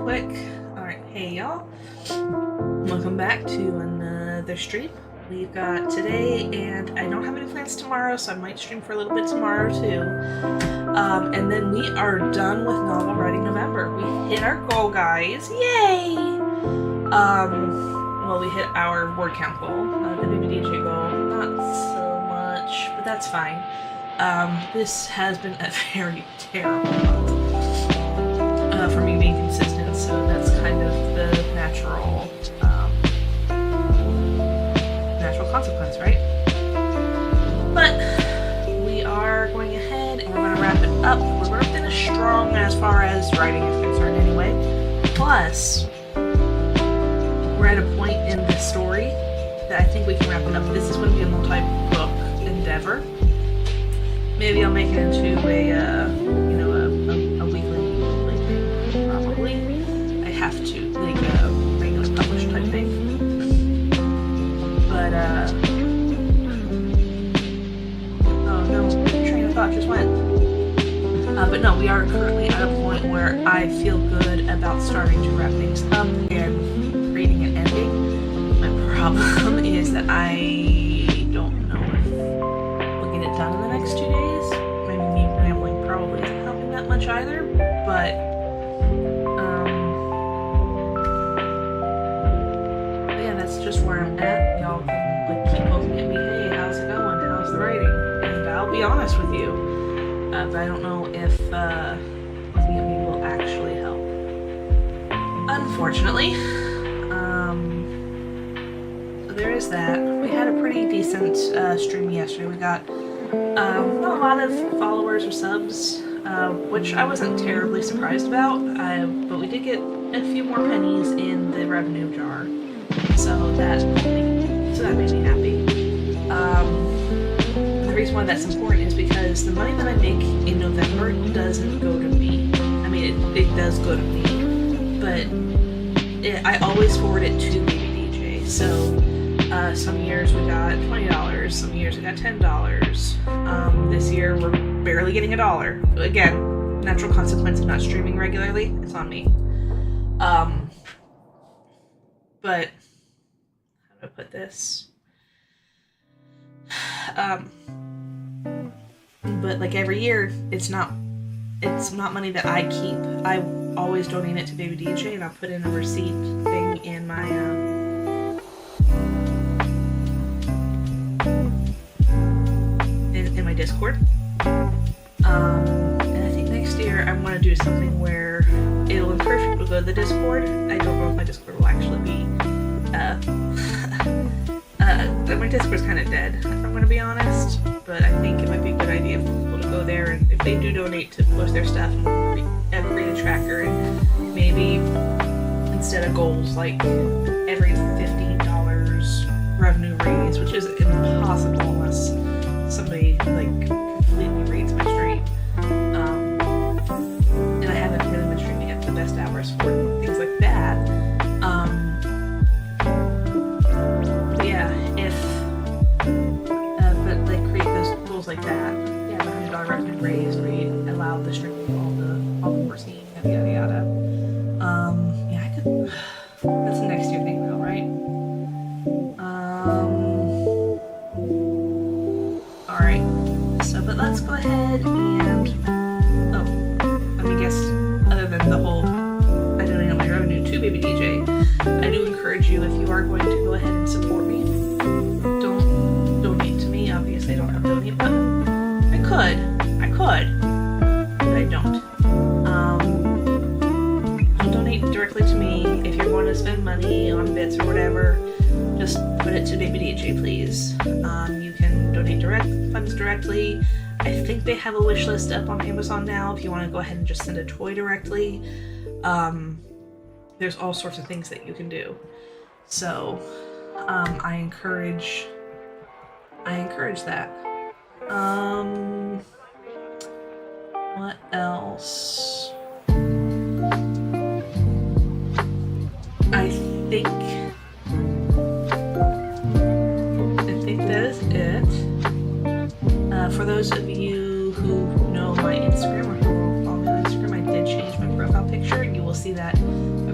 quick. Alright, hey y'all. Welcome back to another stream. We've got today, and I don't have any plans tomorrow, so I might stream for a little bit tomorrow too. And then we are done with Novel Writing November. We hit our goal, guys. Yay! Well, we hit our word count goal. The BBDJ goal, not so much, but that's fine. This has been a very terrible month for me being consistent, so that's kind of the natural consequence, right? But we are going ahead and we're going to wrap it up. We're going to finish strong as far as writing is concerned anyway. Plus, we're at a point in the story that I think we can wrap it up. This is going to be a multi-book endeavor. Maybe I'll make it into a weekly thing, probably. I have to, like a regular published type thing. But, oh no, train of thought just went. But no, we are currently at a point where I feel good about starting to wrap things up and creating an ending. My problem is that I don't know if we'll get it done in the next 2 days. Maybe me rambling probably isn't helping that much either, but yeah, that's just where I'm at. Y'all can keep poking at me, hey, how's it going? How's the writing? And I'll be honest with you, but I don't know if looking at me will actually help. Unfortunately, so there is that. We had a pretty decent stream yesterday. We got not a lot of followers or subs, which I wasn't terribly surprised about, but we did get a few more pennies in the revenue jar. So that made me happy. The reason why that's important is because the money that I make in November doesn't go to me. I mean, it does go to me, but I always forward it to BBDJ. So some years we got $20, some years we got $10. This year we're barely getting $1. Again, natural consequence of not streaming regularly. It's on me. But how do I put this? But like every year, it's not money that I keep. I always donate it to Baby DJ, and I'll put in a receipt thing in my in my Discord. And I think next year I want to do something where it'll encourage people to go to the Discord. I don't know if my Discord will actually be my Discord's kind of dead, if I'm going to be honest, but I think it might be a good idea for people to go there, and if they do donate, to post their stuff and create a tracker, and maybe instead of goals like every $15 revenue raise, which is impossible unless somebody like completely reads my stream, and I haven't really been streaming at the best hours for things like that. Like that, yeah, $100 revenue raise, where you allow the streaming of all the Foreseen, yada yada. Yeah, I could. That's a next year thing, though, right? All right. So, but let's go ahead and let me guess. Other than the whole, I donate my revenue to Baby DJ, I do encourage you, if you are going to go ahead and support me, don't donate to me. Obviously, I don't have a donate button. I could, but I don't. Don't donate directly to me. If you're going to spend money on bits or whatever, just put it to Baby DJ, please. You can donate funds directly. I think they have a wish list up on Amazon now if you want to go ahead and just send a toy directly. There's all sorts of things that you can do. So, I encourage that. What else? I think that is it. For those of you who know my Instagram or who follow me on Instagram, I did change my profile picture, and you will see that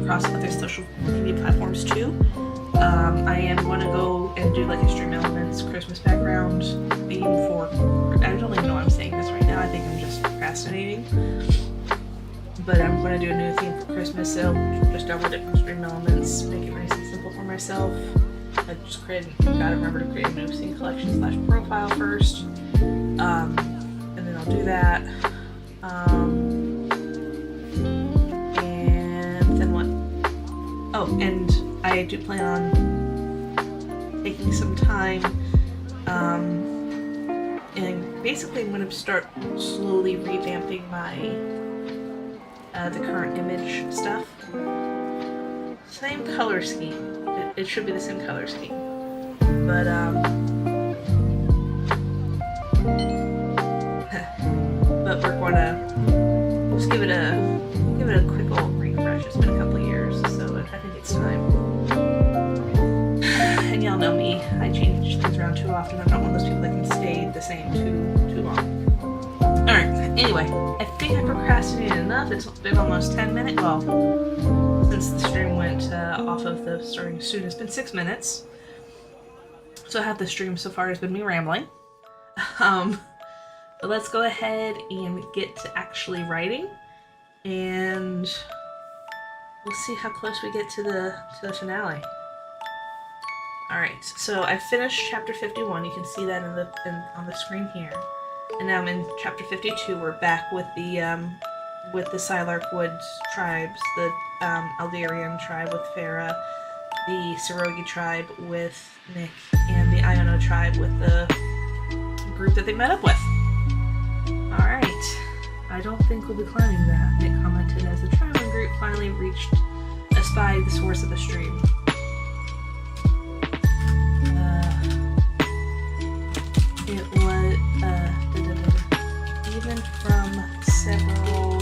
across other social media platforms too. I am going to go and do like a Stream Elements Christmas background theme for. I don't even know why I'm saying this right now. I think I'm just procrastinating. But I'm going to do a new theme for Christmas, so just download it from Stream Elements, make it nice and simple for myself. I just gotta remember to create a new scene collection / profile first, and then I'll do that. And then what? Oh, and I do plan on taking some time, and basically I'm going to start slowly revamping my the current image stuff. Same color scheme. It should be the same color scheme, but but we're gonna just give it a quick old refresh. It's been a couple of years, so I think it's time. And y'all know me, I change things around too often. I'm not one of those people that can stay the same too long. Alright, anyway, I think I procrastinated enough. It's been almost 10 minutes. Well, since the stream went off of the starting soon, it's been 6 minutes. So half the stream so far has been me rambling. But let's go ahead and get to actually writing, and we'll see how close we get to the finale. Alright, so I finished chapter 51. You can see that on the screen here. And now I'm in chapter 52. We're back with the Skylark Woods tribes, the Eldarian tribe with Farah, the Serogi tribe with Nick, and the Iono tribe with the group that they met up with. Alright, I don't think we'll be climbing that, Nick commented as the traveling group finally espied the source of the stream. It was, even from several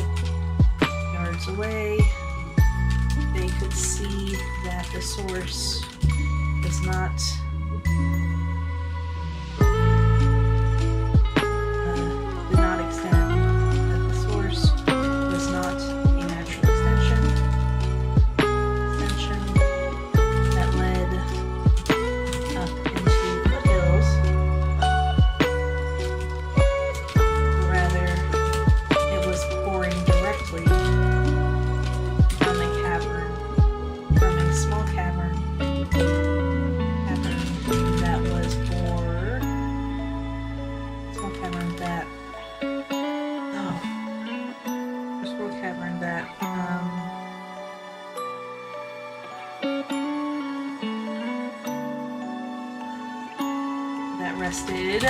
yards away, they could see that the source was not did not extend, that the source was not a natural extension that led up into foothills. Rather, it was pouring directly from a cavern, from a small cavern that was that rested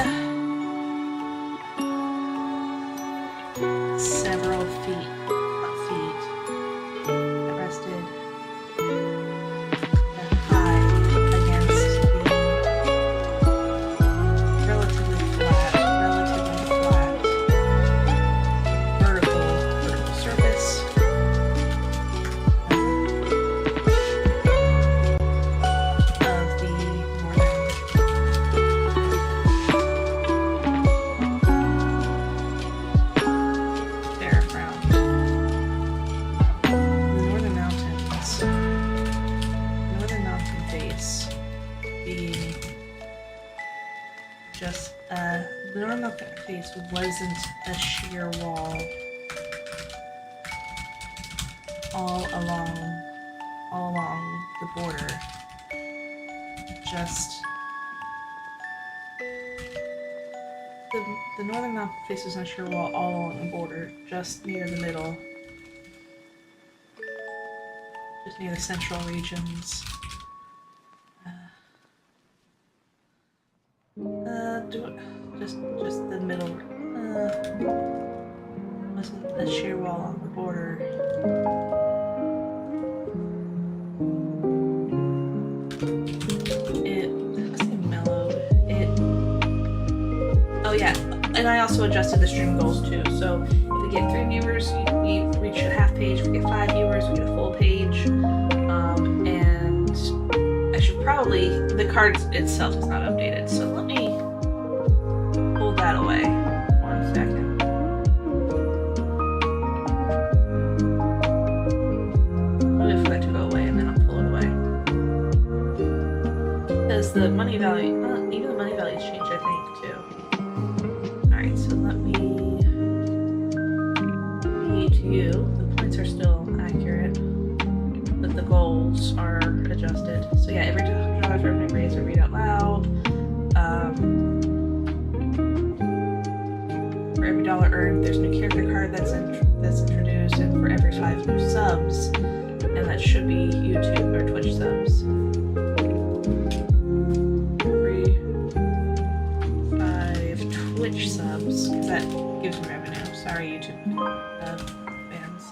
several feet, that rested high against the relatively flat vertical surface of the northern the northern face wasn't a sheer wall all along the border. Just the northern mountain face was not a sheer wall all along the border, just near the middle, just near the central regions. Just the middle. Wasn't a sheer wall on the border. It was mellowed. Oh yeah, and I also adjusted the stream goals too. So if we get 3 viewers, we reach a half page. If we get 5 viewers, we get a full page. And I should probably, the card itself is not updated. So let me that away. 1 second. Oh, I forgot to money value, even the money values changed, I think, too. Alright, so let me meet you. The points are still accurate, but the goals are adjusted. So yeah, every $100 revenue raised or read out loud. For every dollar earned, there's a new character card that's introduced, and for every 5 new subs, and that should be YouTube or Twitch subs. Every 5 Twitch subs, because that gives me revenue. Sorry, YouTube fans.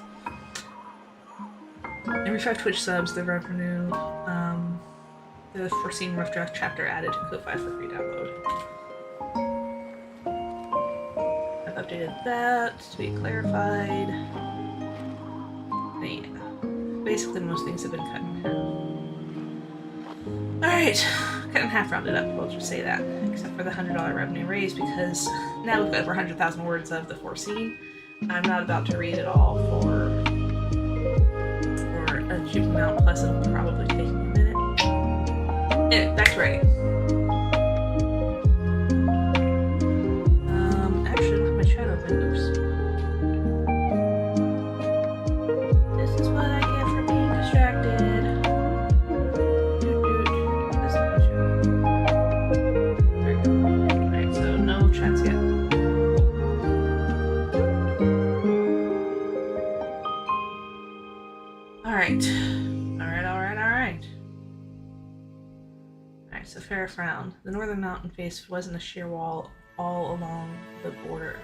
Every 5 Twitch subs, the revenue, the Foreseen Rough Draft chapter added to Ko-Fi for free download. I've updated that to be clarified. Yeah. Basically, most things have been cut in half. Alright, cut in half, rounded up, we'll just say that. Except for the $100 revenue raise, because now we've got over 100,000 words of the Foreseen. I'm not about to read it all for a cheap amount, plus it'll probably take me a minute. Anyway, back to writing. Actually, I don't have my chat open. Oops. This is what I get for being distracted. This is my chat. There we go. Alright, so no chats yet. Alright. So Farrah frowned. The northern mountain face wasn't a sheer wall all along the border.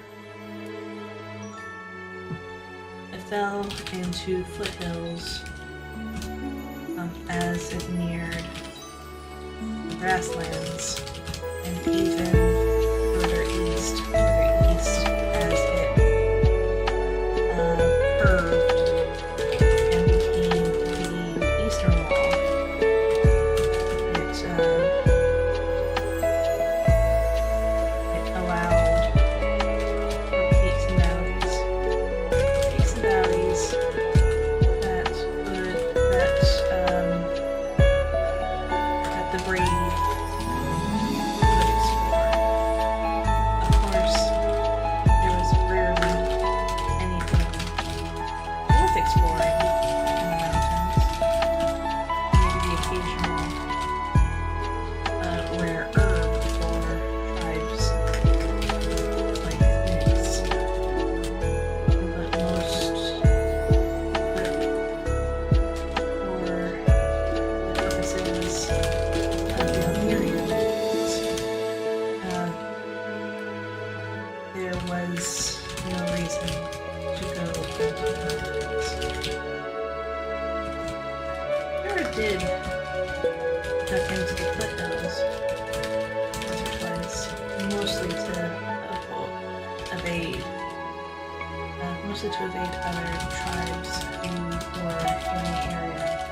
It fell into foothills as it neared the grasslands, and even further east as it curved and became the eastern wall. It allowed for peaks and valleys that the brave could explore. Of course, there was rarely anything worth exploring in the mountains. Maybe the occasional rare herb for tribes like this. But most for the purposes of the Algerians, there was no reason to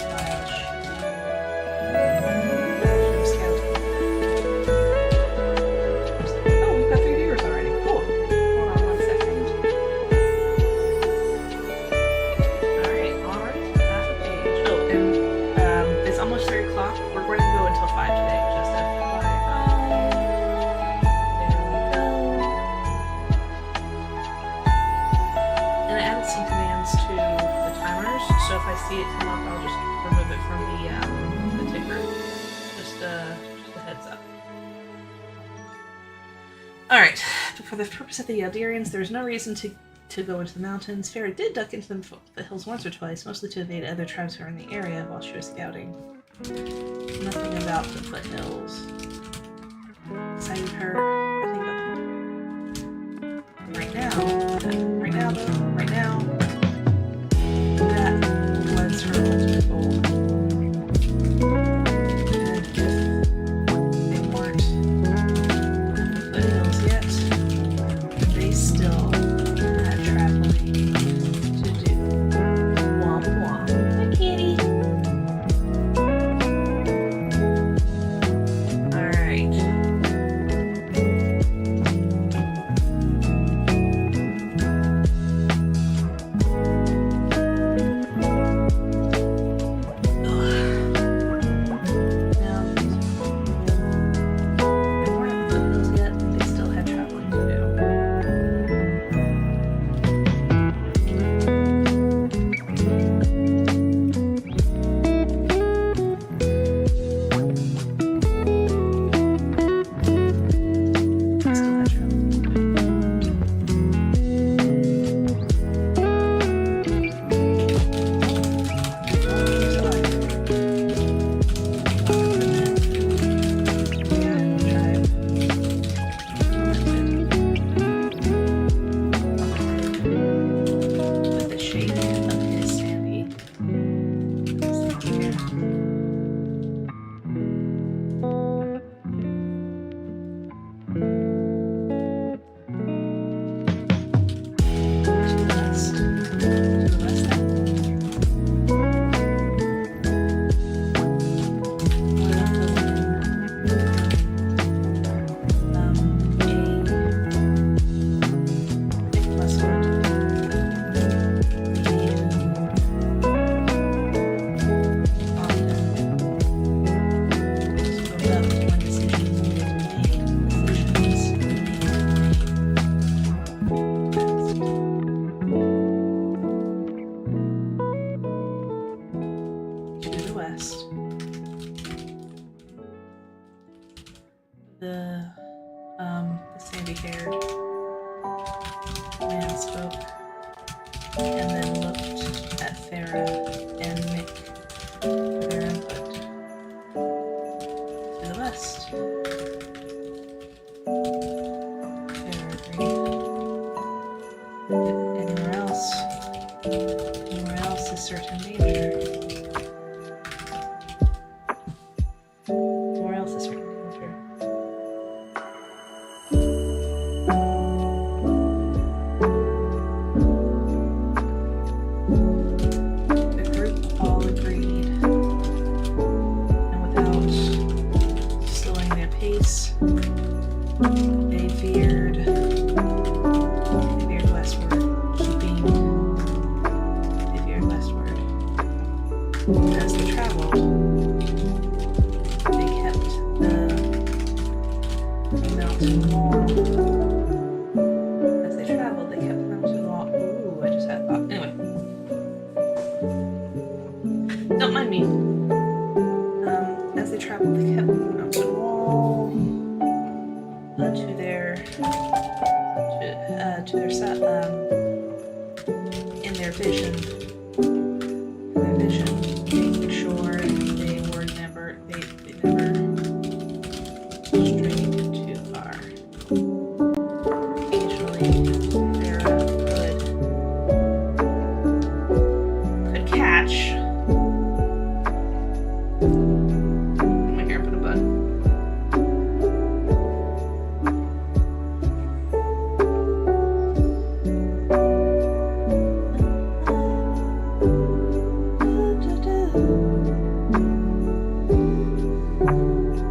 go into the mountains. Farrah did duck into the foothills once or twice, mostly to evade other tribes who were in the area while she was scouting. Oh, we've got 3 viewers already. Cool. Hold on 1 second. Alright, half a page. Oh, and it's almost 3 o'clock. We're going to go until 5 today, just FYI. Some commands to the timers, so if I see it come up, I'll just remove it from the ticker. Just a heads up. Alright, but for the purpose of the Yaldirians, there's no reason to go into the mountains. Farrah did duck into the hills once or twice, mostly to evade other tribes who were in the area while she was scouting. Nothing about the foothills excited her. I think right now, that was her ultimate goal. And if they weren't in the foothills yet, they still had traveling to do. Womp womp. Hi, kitty. Alright. spoke, and then looked at Farah and Nick for their input. To the west. Anywhere else is certain danger. Anywhere else is certain danger. The group all agreed, and without slowing their pace, they veered westward. As they traveled, they kept the mountain wall. As they traveled, they kept the mountain wall. Ooh, I just had a thought. Anyway, don't mind me. As they traveled, they kept the mountain wall in their vision. Making sure they never strayed too far. Occasionally, Farah could catch. My hair put a bun.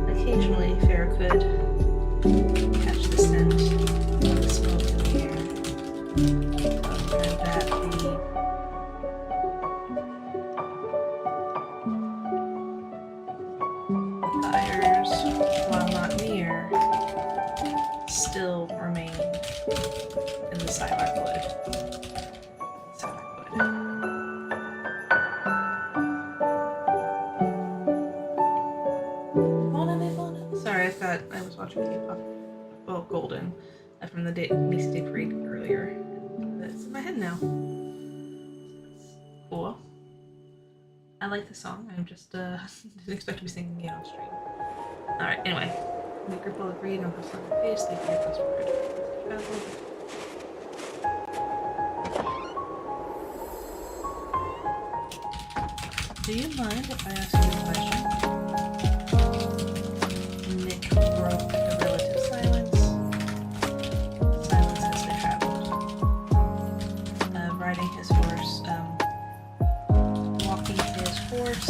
Occasionally, Farah could catch the scent of the smoke in the air. That the fires, while not near, still remained in the Sylar wood. Sorry, I thought I was watching K-pop. Well, Golden, from the Macy Day Parade earlier. That's in my head now. Cool. I like the song. I'm just didn't expect to be singing it on stream. Alright, anyway. The group all agreed on her on pace. They veered westward. Do you mind if I ask you a question? Nick broke the relative silence. Silence as they traveled. Riding his horse, walking his horse.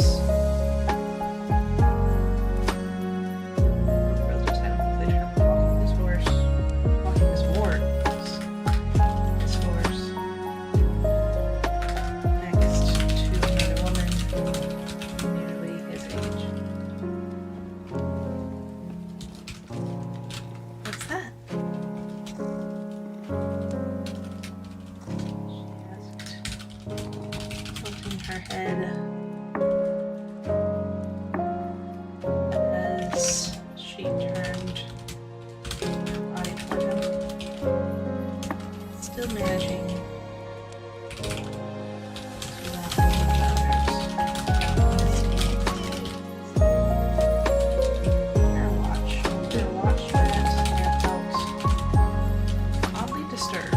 Relative silence as they traveled, walking his horse. Walking his horse. His horse. Next to another woman nearly his age. What's that? She asked, tilting her head as she turned her body toward him, still managing to laugh with others. Their watch that felt oddly disturbed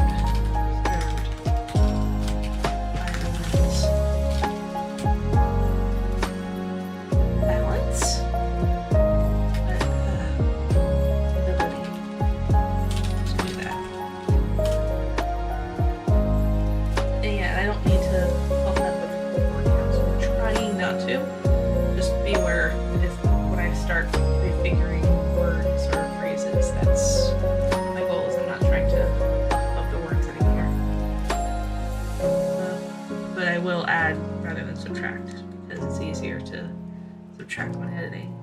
by the wind's balance, but ability to do that. And yeah, I don't need to help that with the word council. I'm trying not to. Just be aware if when I start refiguring words or phrases, that's my goal. Is I'm not trying to up the words anymore. But I will add rather than subtract because it's easier to subtract when editing.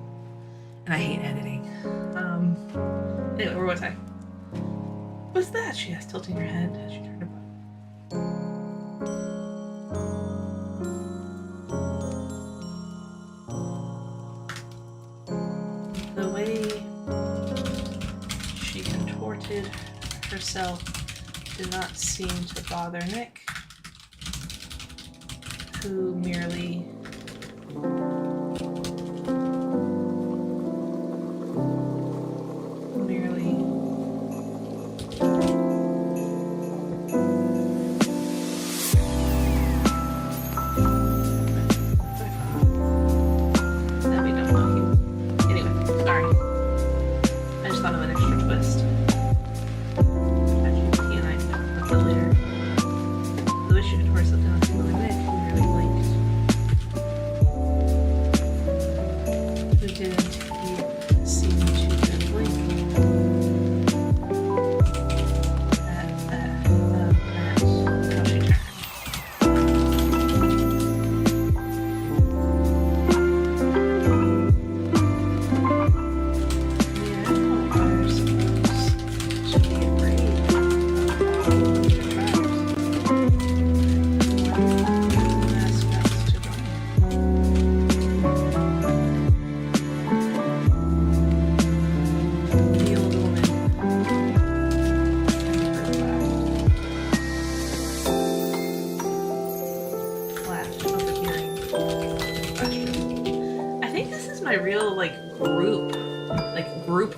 And I hate editing. Anyway, where was I? What's that? She asked, tilting her head as she turned her body. The way she contorted herself did not seem to bother Nick, who merely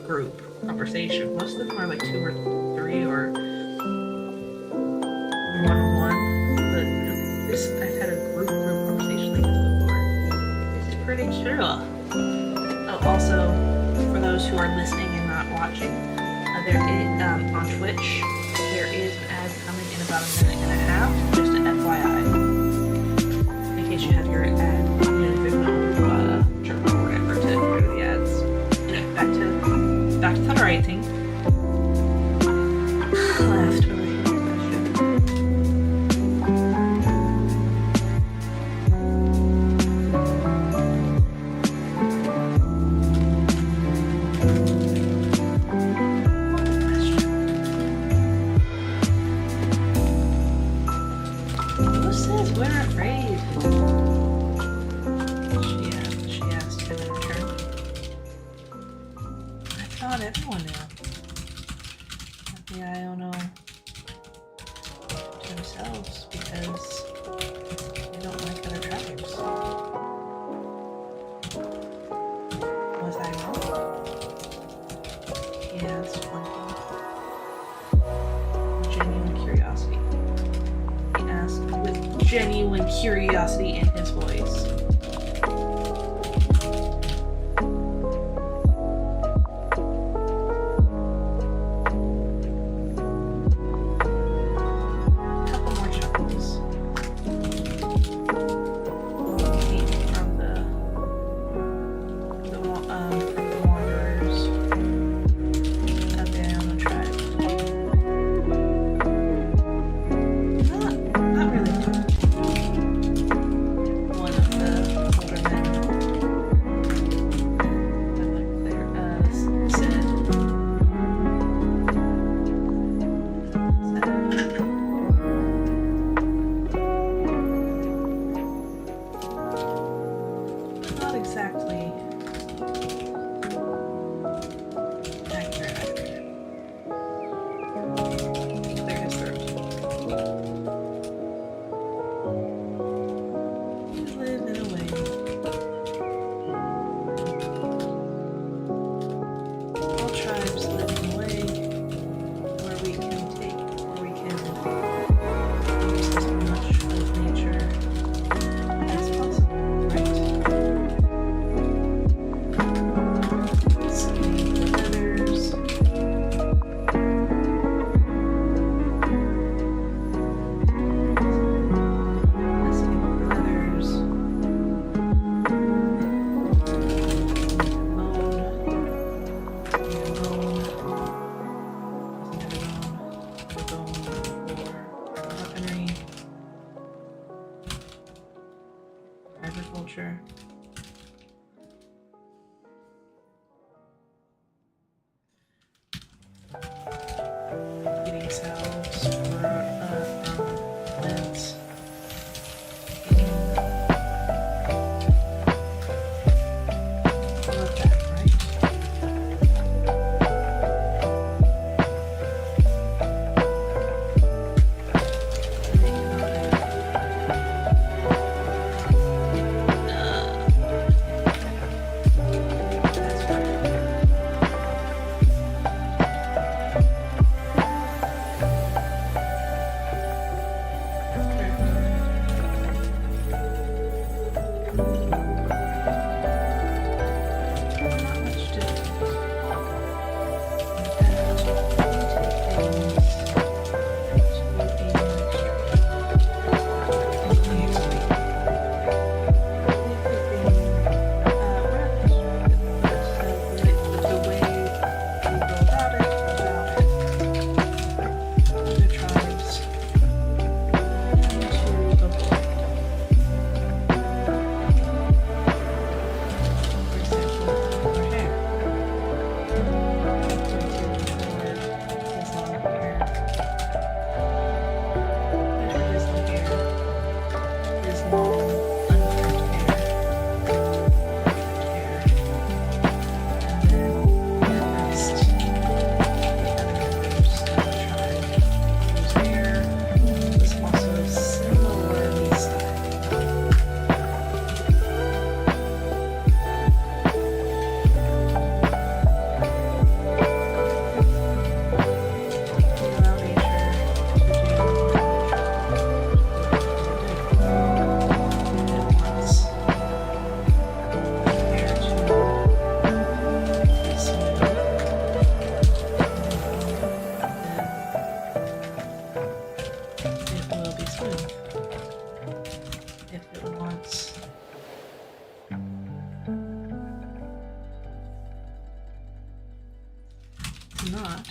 group conversation. Most of them are like 2 or 3 or one-on-one, but this, I've had a group conversation like this before. This is pretty cool. Oh, also, for those who are listening and not watching, there is, on Twitch, there is an ad coming in about a minute and a half, just an FYI, in case you have your ad, if there's no terminal or whatever to get rid of the ads. Anyway, back to tolerating. Left over here. Who says we're afraid? She asked him in return. I thought everyone knew. The IO know to themselves because they don't like other tribes. Was I wrong? He asked, blinking. Genuine curiosity. He asked with genuine curiosity in his voice. Agriculture. Eating cells from plants. Love that, right? smooth. If it wants not,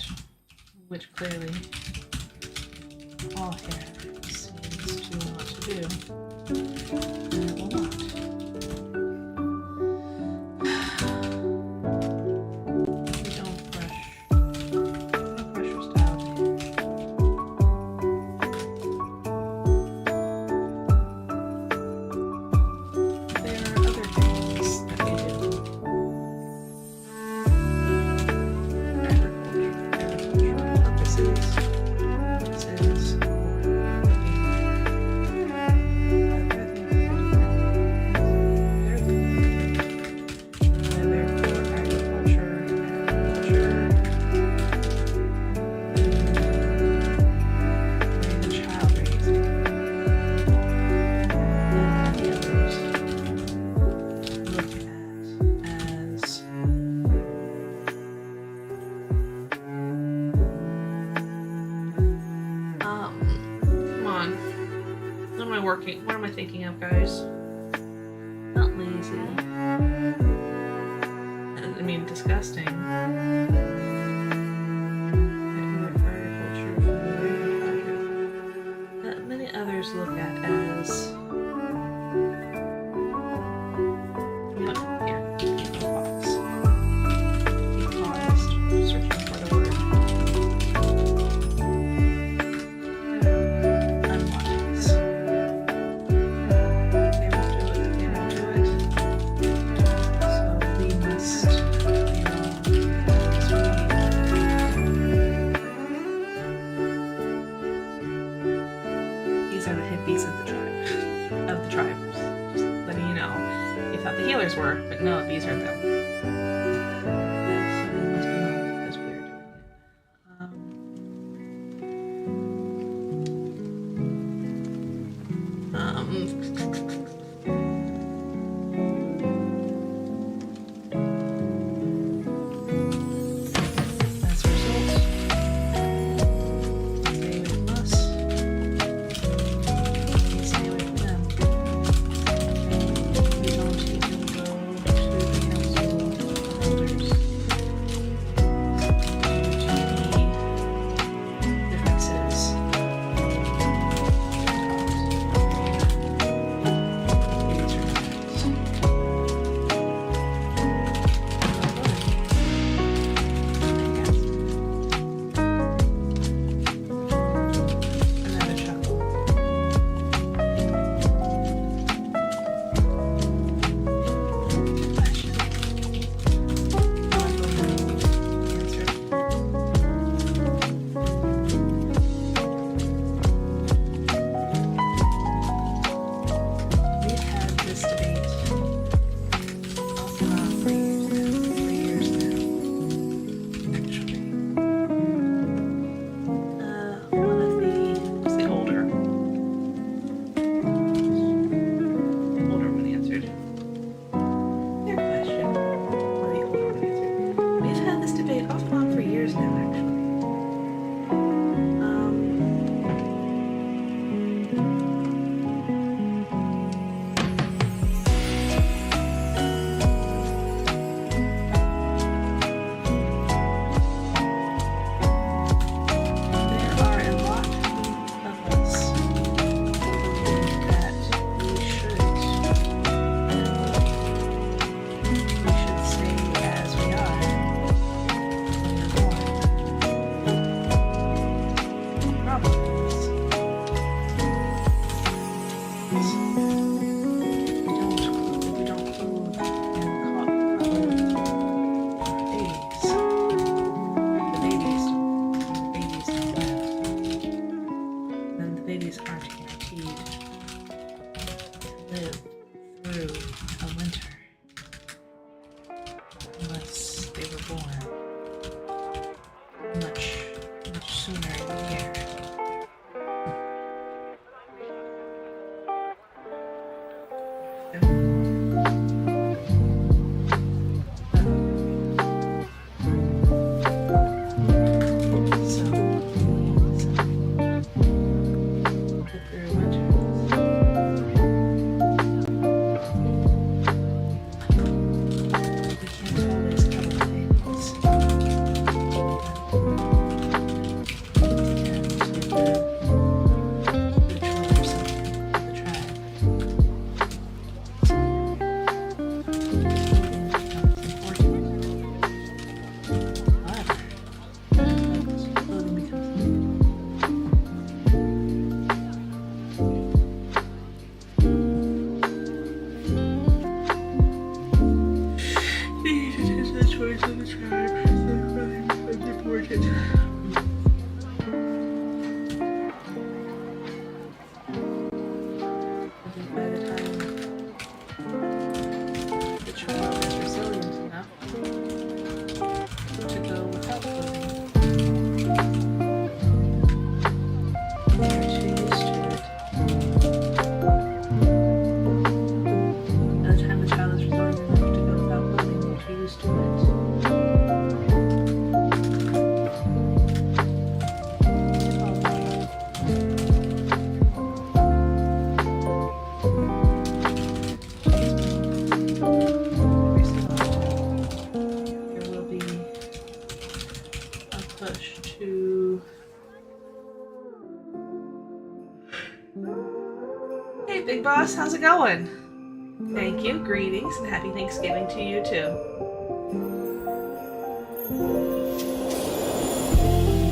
which clearly all hair seems to want to do, then it will not. We don't brush your style. There are other things that we do. Agricultural purposes. What am I thinking of, guys? Not lazy. I mean, disgusting. That many others look at as... You know, here, pause. He paused, searching for the word. Unwise. Hippies of the tribe. Just letting you know. You thought the healers were, but no, these are them. So it must be normal because we are doing it. As a result, stay with us. Stay away from them. We don't even go to the council of elders due to the differences. Another chuckle. Question. Answer. We've had this debate off and on for years now, actually. One of the older one answered their question. One of the older one answered. We've had this debate off and on for years now, actually. There are a lot of us who believe that we should stay as we are when we're born. The problem is we don't clothe and coddle our babies. The babies don't live. Then the babies aren't guaranteed to live through a winter unless they were born much sooner in the year. So, get through Hey, Big Boss, how's it going? Thank you. Greetings and happy Thanksgiving to you too.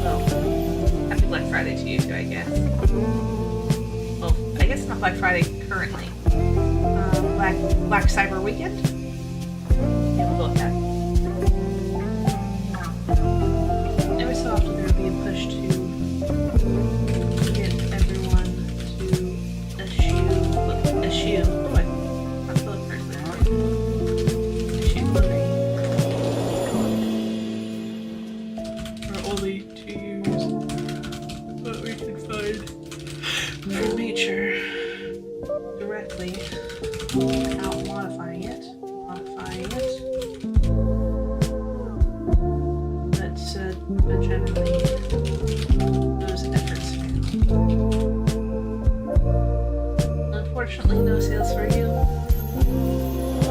Well, happy Black Friday to you too, I guess. Well, I guess it's not Black Friday currently. Black Cyber Weekend? Yeah, we'll go with that. Every so often there will be a push to get everyone to eschew. Oh, I spelled it correctly. Eschew clothing. Or only to use what we can find from nature directly without modifying it. But generally, those efforts fail. Unfortunately, no sales for you.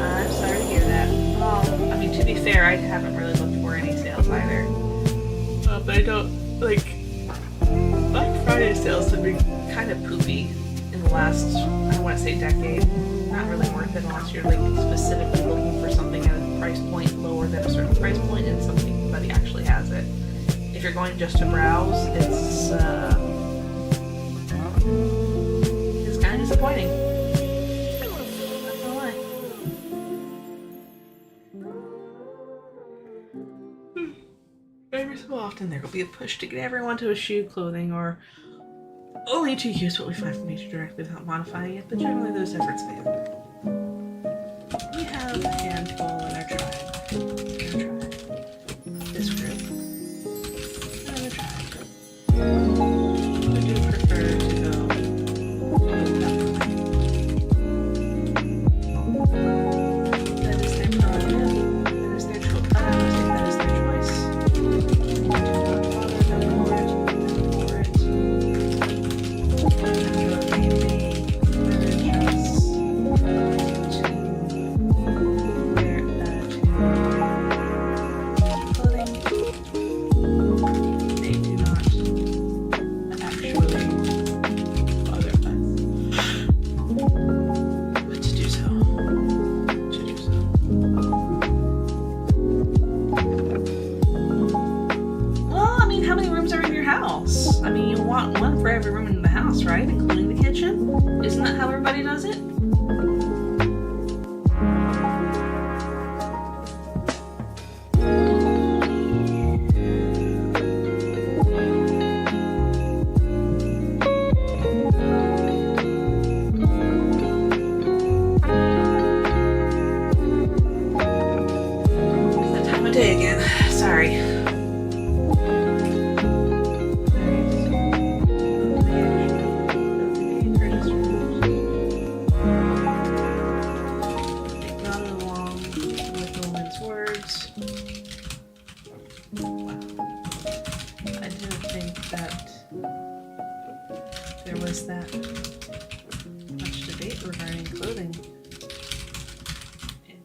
I'm sorry to hear that. Well, I mean, to be fair, I haven't really looked for any sales either. But I don't, like, Black Friday sales have been kind of poopy in the last, I don't want to say decade. Not really worth it unless you're, like, specifically looking for something at a price point lower than a certain price point and somebody actually has it. If you're going just to browse, it's kind of disappointing. Not gonna lie. Every so often there will be a push to get everyone to eschew clothing or only to use what we find from nature directly without modifying it, but generally those efforts fail. We have a handful in our tribe. This group. Another tribe. Who do prefer to go that way. That is their prerogative. That is their choice. That is their choice. Do not bother them for it. I mean, you want one for every room in the house, right? Including the kitchen? Isn't that how everybody does it? It's that time of day again. Sorry. There was that much debate regarding clothing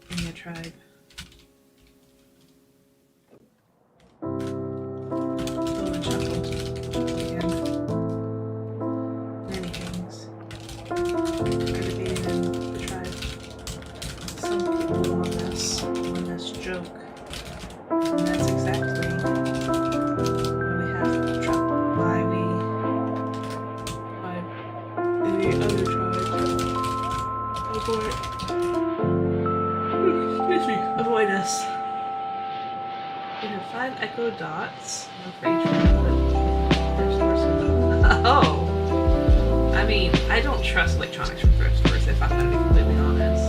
in your tribe. Owen chuckled again. Many things are debated in the tribe. Some people on this joke, and that's exactly why we have to try. The other tribes avoid us. We have 5 echo dots, no for each one, but oh! I mean, I don't trust electronics from thrift stores, if I'm gonna be completely honest.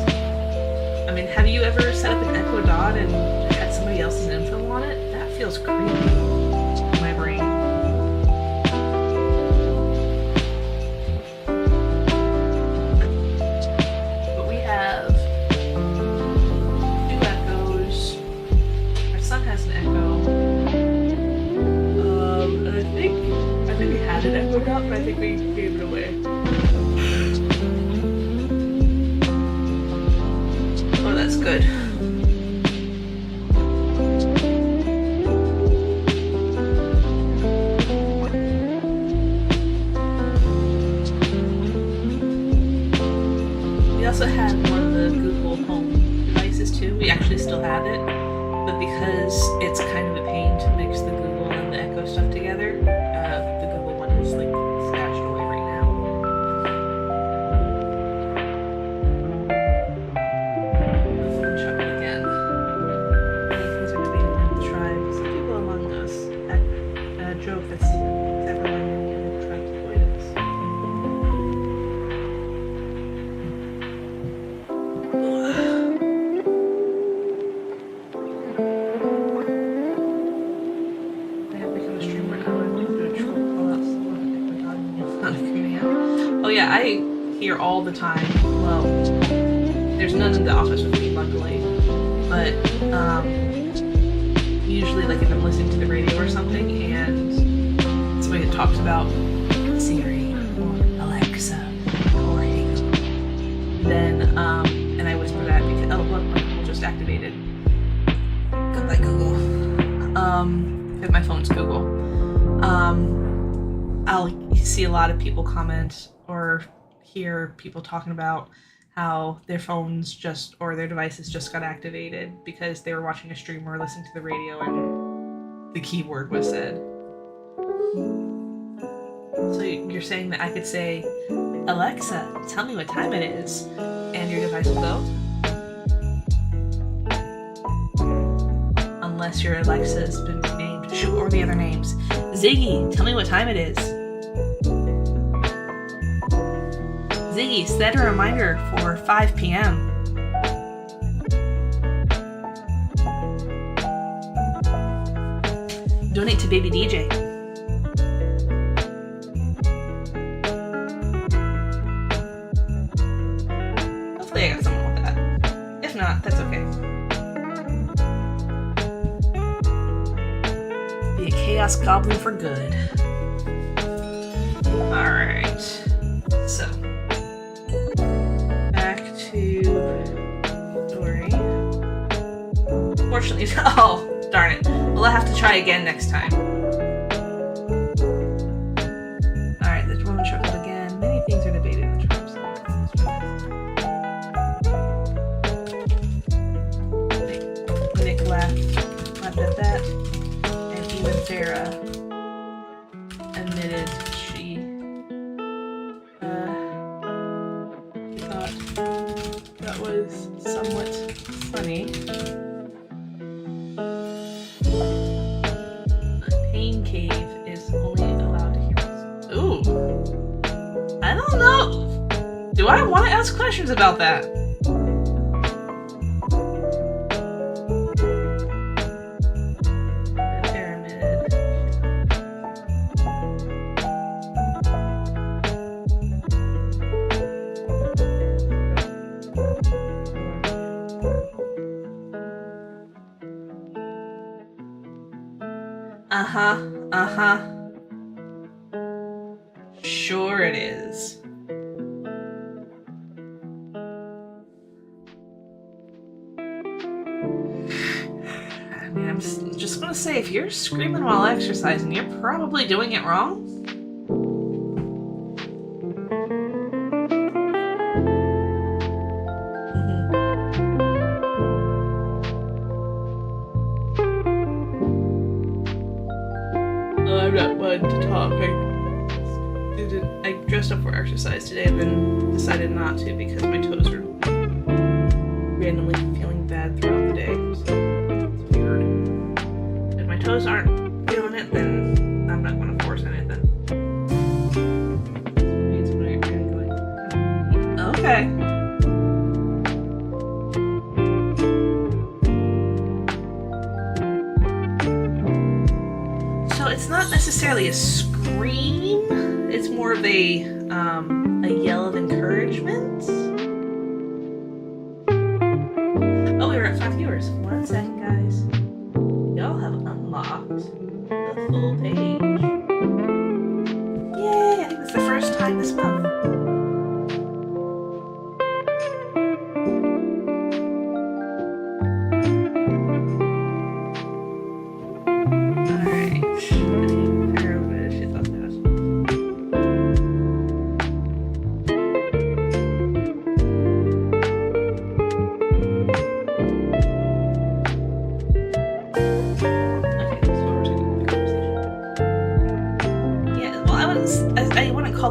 I mean, have you ever set up an echo dot and had somebody else's info on it? That feels creepy in my brain. An echo dot, but I think we gave it away. Oh, that's good. also had one of the Google Home devices too. We actually still have it, but because it's kind of a pain to mix the Google and the Echo stuff together, the Google one is like stashed away right now. Chuck it again. Many things are debated in the tribe. Some people among us joke that's exactly why many of the tribes avoid us. Oh yeah, I hear all the time. Well, there's none in the office with me, luckily. But usually, like if I'm listening to the radio or something, and somebody that talks about Siri or Alexa or Hey Google, then and I whisper that because look, my Google just activated. Goodbye Google. Because my phone's Google. I'll see a lot of people comment or hear people talking about how their phones or their devices just got activated because they were watching a stream or listening to the radio and the keyword was said. So you're saying that I could say, Alexa, tell me what time it is, and your device will go? Unless your Alexa's been named. Shoot, what were the other names? Ziggy, tell me what time it is. Ziggy, set a reminder for 5 p.m. Donate to Baby DJ. Hopefully I got someone with that. If not, that's okay. Be a Chaos Goblin for good. Alright. So. Fortunately, oh, darn it. Well, I'll have to try again next time. Alright, the woman chuckled again. Many things are debated in the tribes. Nick laughed at that, and even Farah admitted she thought that was somewhat funny. Do I want to ask questions about that? The pyramid. Sure it is. I'm just gonna say, if you're screaming while exercising, you're probably doing it wrong. I'm not one to talk. I dressed up for exercise today and then decided not to because my toes are randomly feeling bad throughout the day. So it's weird. If my toes aren't feeling it, then I'm not going to force anything. Okay. So it's not necessarily a scream. It's more of a yell of encouragement. Oh, we were at 5 viewers. 1 second, guys. Y'all have unlocked the full page. Yay! I think it's the first time this month.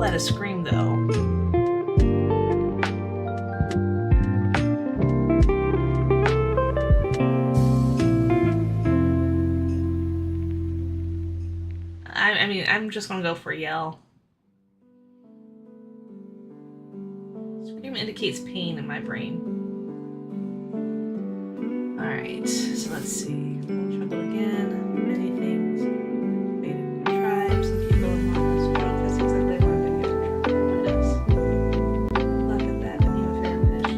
let a scream though. I mean, I'm just gonna go for a yell. Scream indicates pain in my brain. Alright, so let's see. Trouble again. Many things. Faded tribes and people among us. Well, that's exactly what I'm doing here. It is. Look at that, and even fair fish.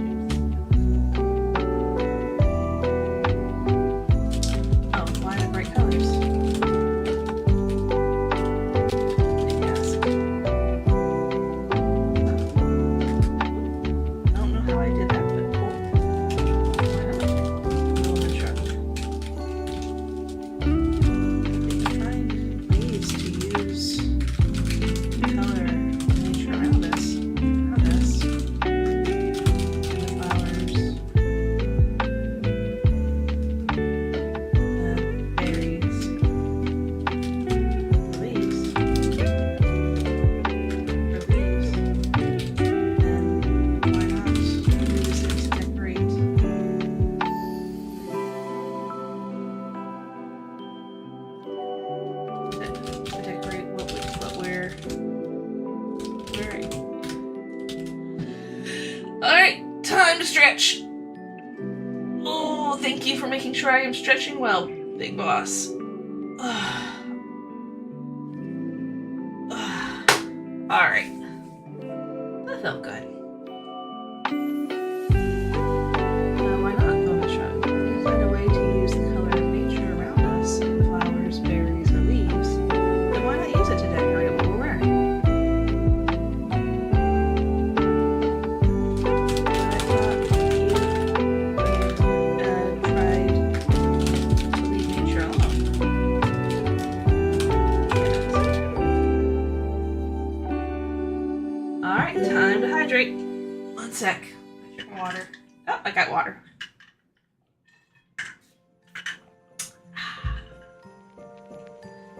Oh, why the bright colors? Time to stretch. Oh, thank you for making sure I am stretching well, Big Boss. Alright. That felt good. Why not go on the shrub? If you find a way to use the color of nature around us, flowers, berries, or leaves, then why not use it to decorate what we're wearing? Time to hydrate. One sec. Drink water. Oh, I got water.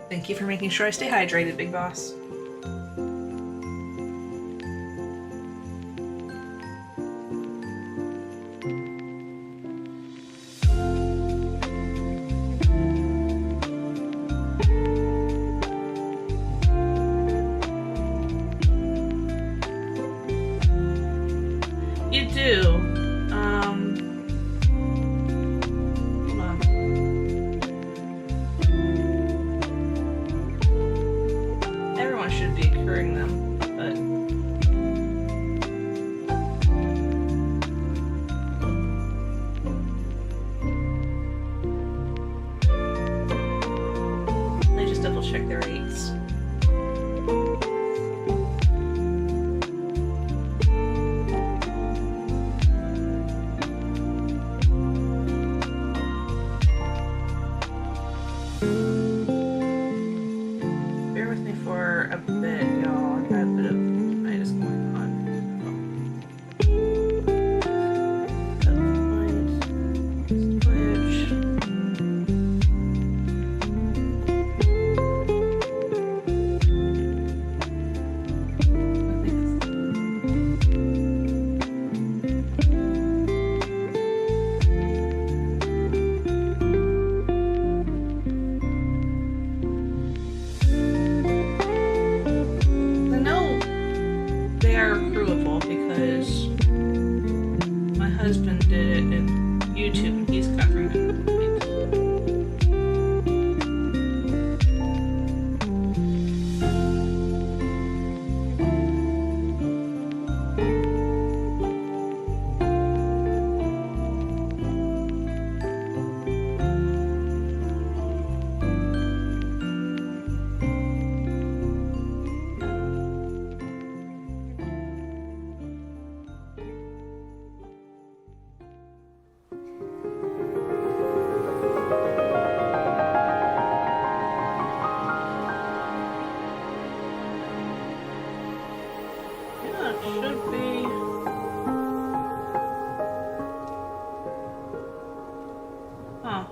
Thank you for making sure I stay hydrated, Big Boss. You do. Hold on. Everyone should be occurring them, but they just double check their rates. Bear with me for a bit, y'all. I got a bit of tinnitus going on. Because my husband did it in YouTube and he's covering it. Should be. Huh.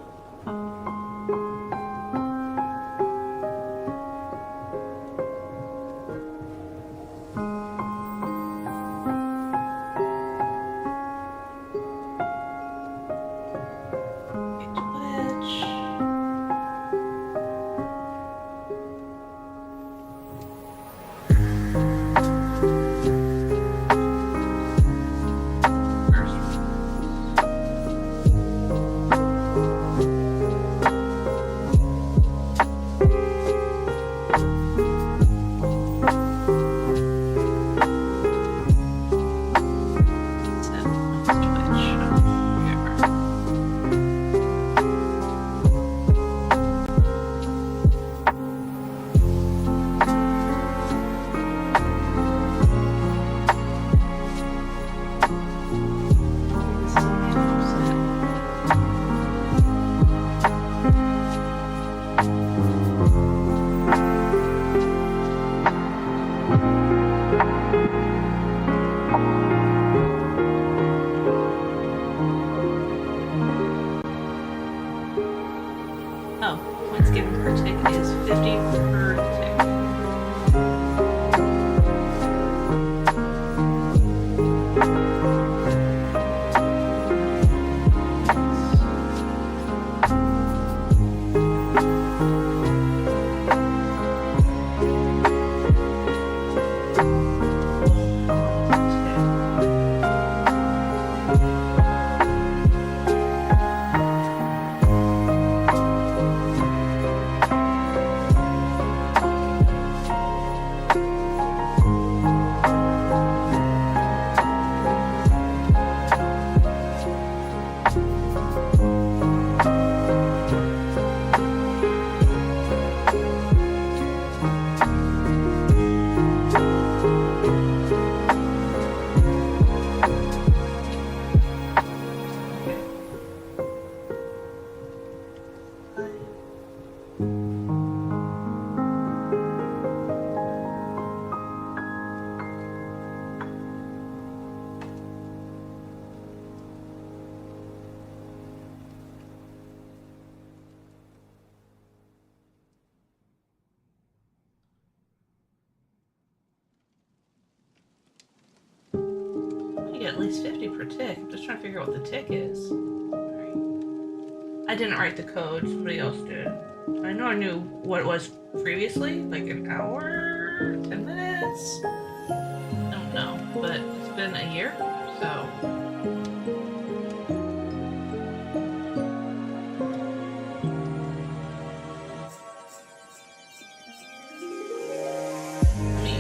at least 50 per tick. I'm just trying to figure out what the tick is. I didn't write the code, somebody else did. I know I knew what it was previously, like an hour, 10 minutes. I don't know, but it's been a year, so. Let me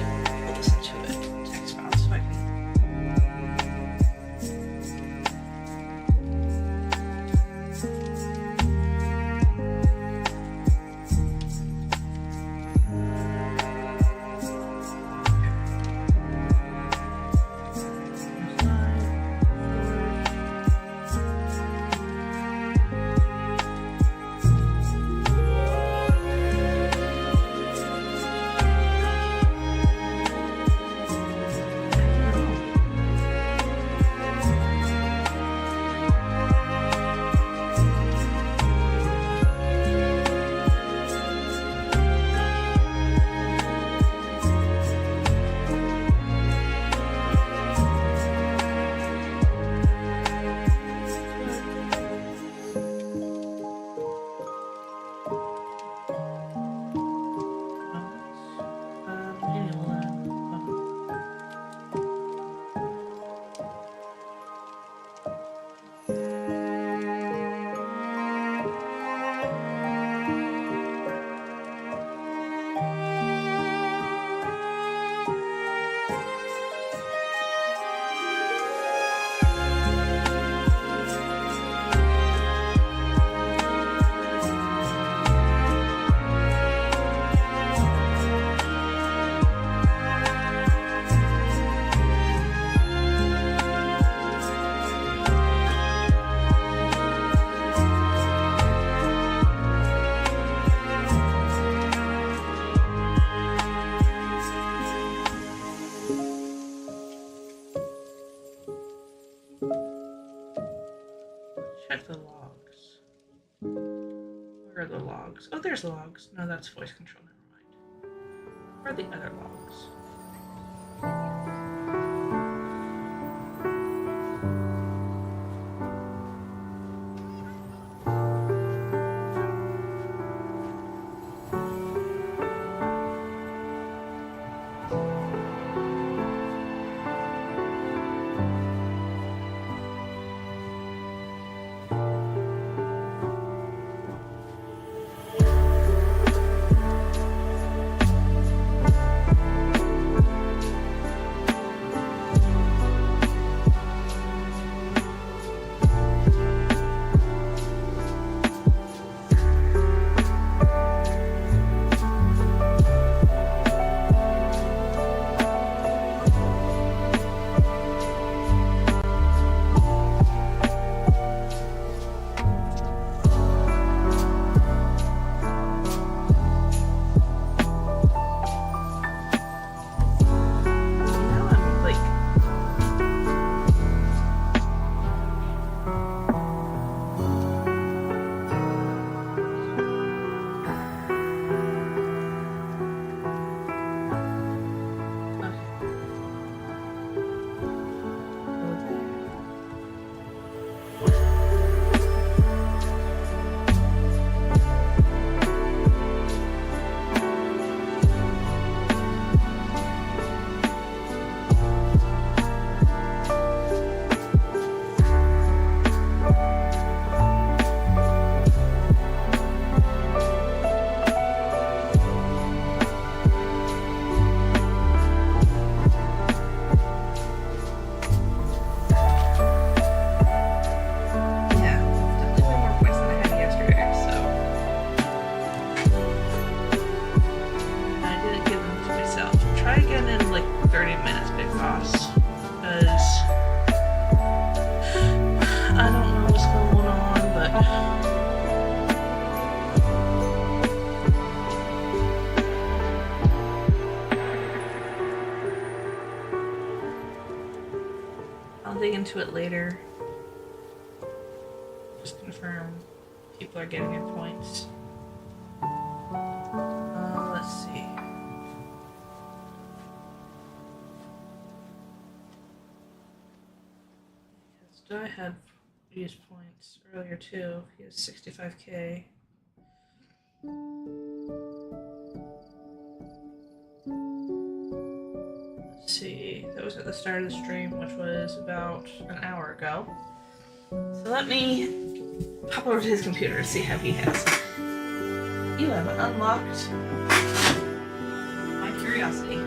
listen to it. Text file so I can. Check the logs. Where are the logs? Oh, there's logs. No, that's voice control. Never mind. Where are the other logs? Into it later. Just confirm people are getting their points. Let's see. Dye had used points earlier too. He has 65k. Let's see. That was at the start of the stream, which was about an hour ago. So let me pop over to his computer and see how he has. You have unlocked my curiosity.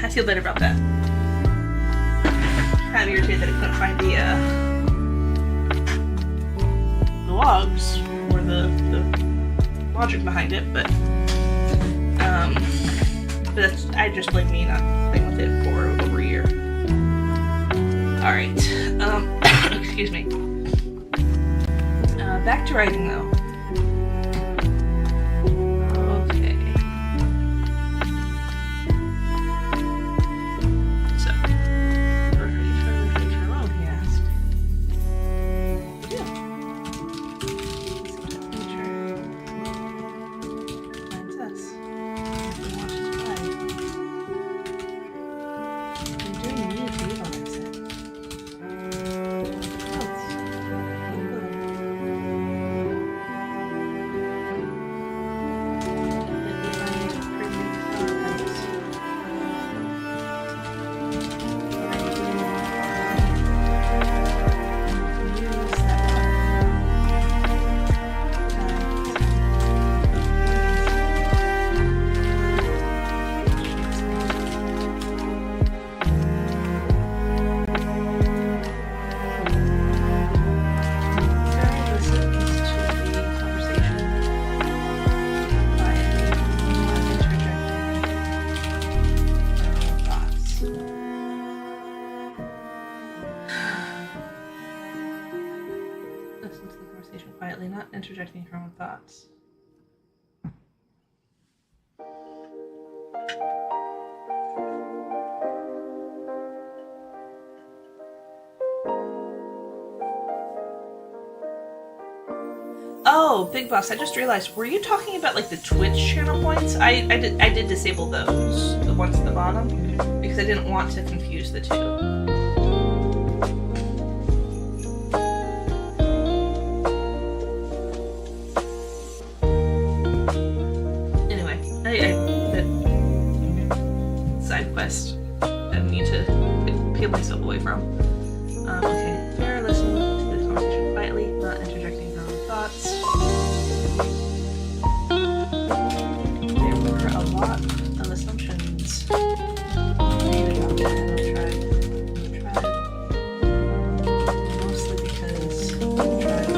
I feel better about that. Kind of irritated that I couldn't find the logs or the logic behind it, but that's, I just blame me not playing with it for over a year. Alright, excuse me. Back to writing though. Interjecting her own thoughts. Oh, Big Boss, I just realized, were you talking about like the Twitch channel points? I did disable those, the ones at the bottom, because I didn't want to confuse the two. Quest I need to peel myself away from. Okay, Farrah listened to the conversation quietly, not interjecting her own thoughts. There were a lot of assumptions made about the tribe. Mostly because the tribe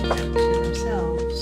kept to themselves.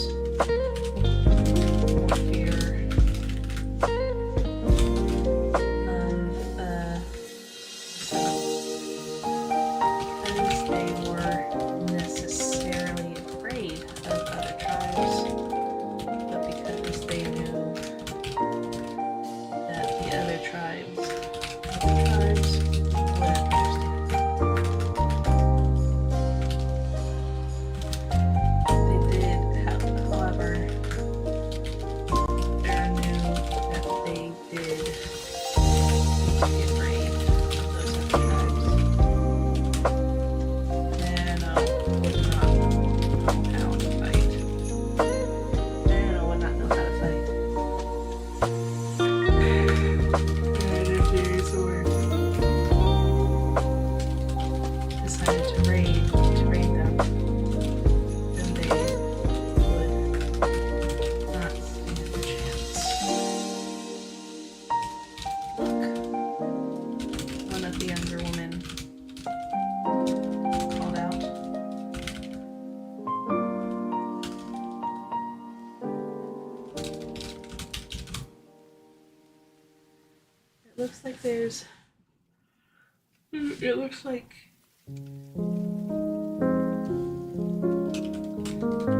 It looks like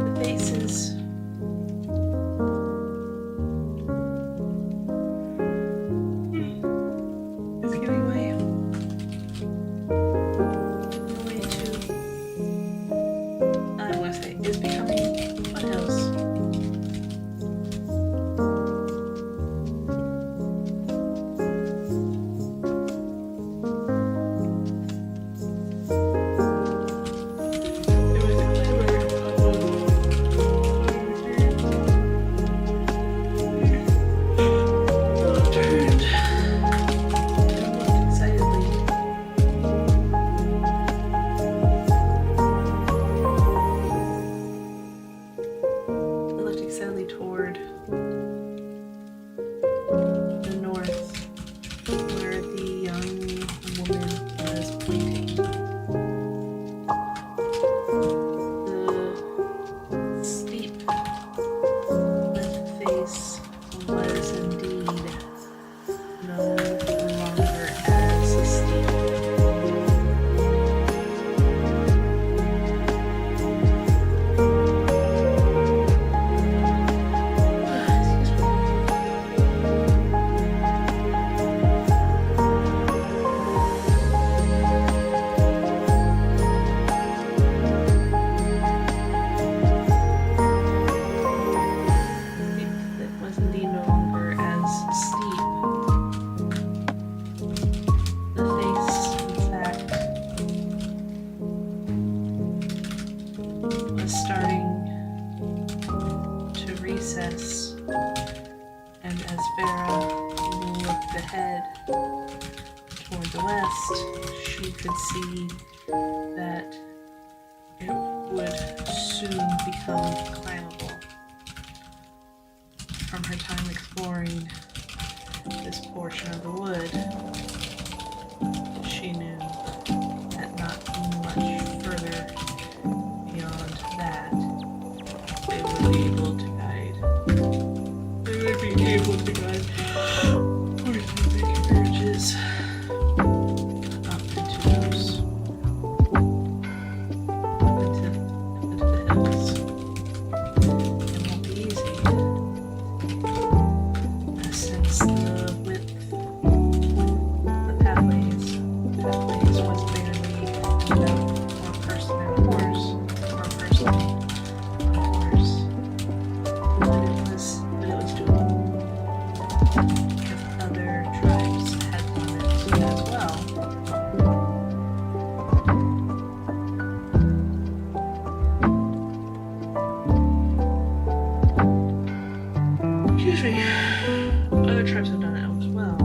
The faces. It's giving way. Way to, I want to say, is becoming foothills. Toward the north, where the young woman was pointing. The steep left face was indeed no longer as steep. And as Farah looked ahead toward the west, she could see that it would soon become climbable. From her time exploring this portion of the wood, she knew that not much further beyond that they would be able to guide. They would be able to guide horses and carriages up into those into the hills. It won't be easy, since the width, the pathways was barely enough for a person and a horse, or a person and a horse. But it was doable if other tribes had done it as well. Excuse me. Other tribes have done it as well.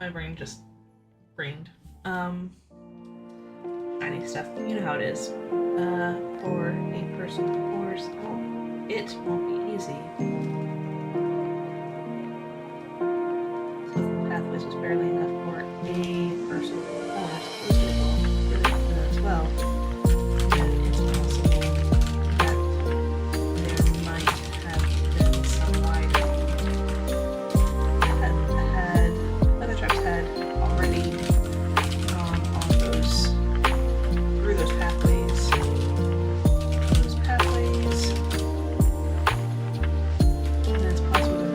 My brain just brained. Shiny stuff. You know how it is. For a person, of course, it won't be easy. So the pathways was barely enough for a person, of course, as well. And it's possible that there might have been some wider had already gone on through those pathways. And it's possible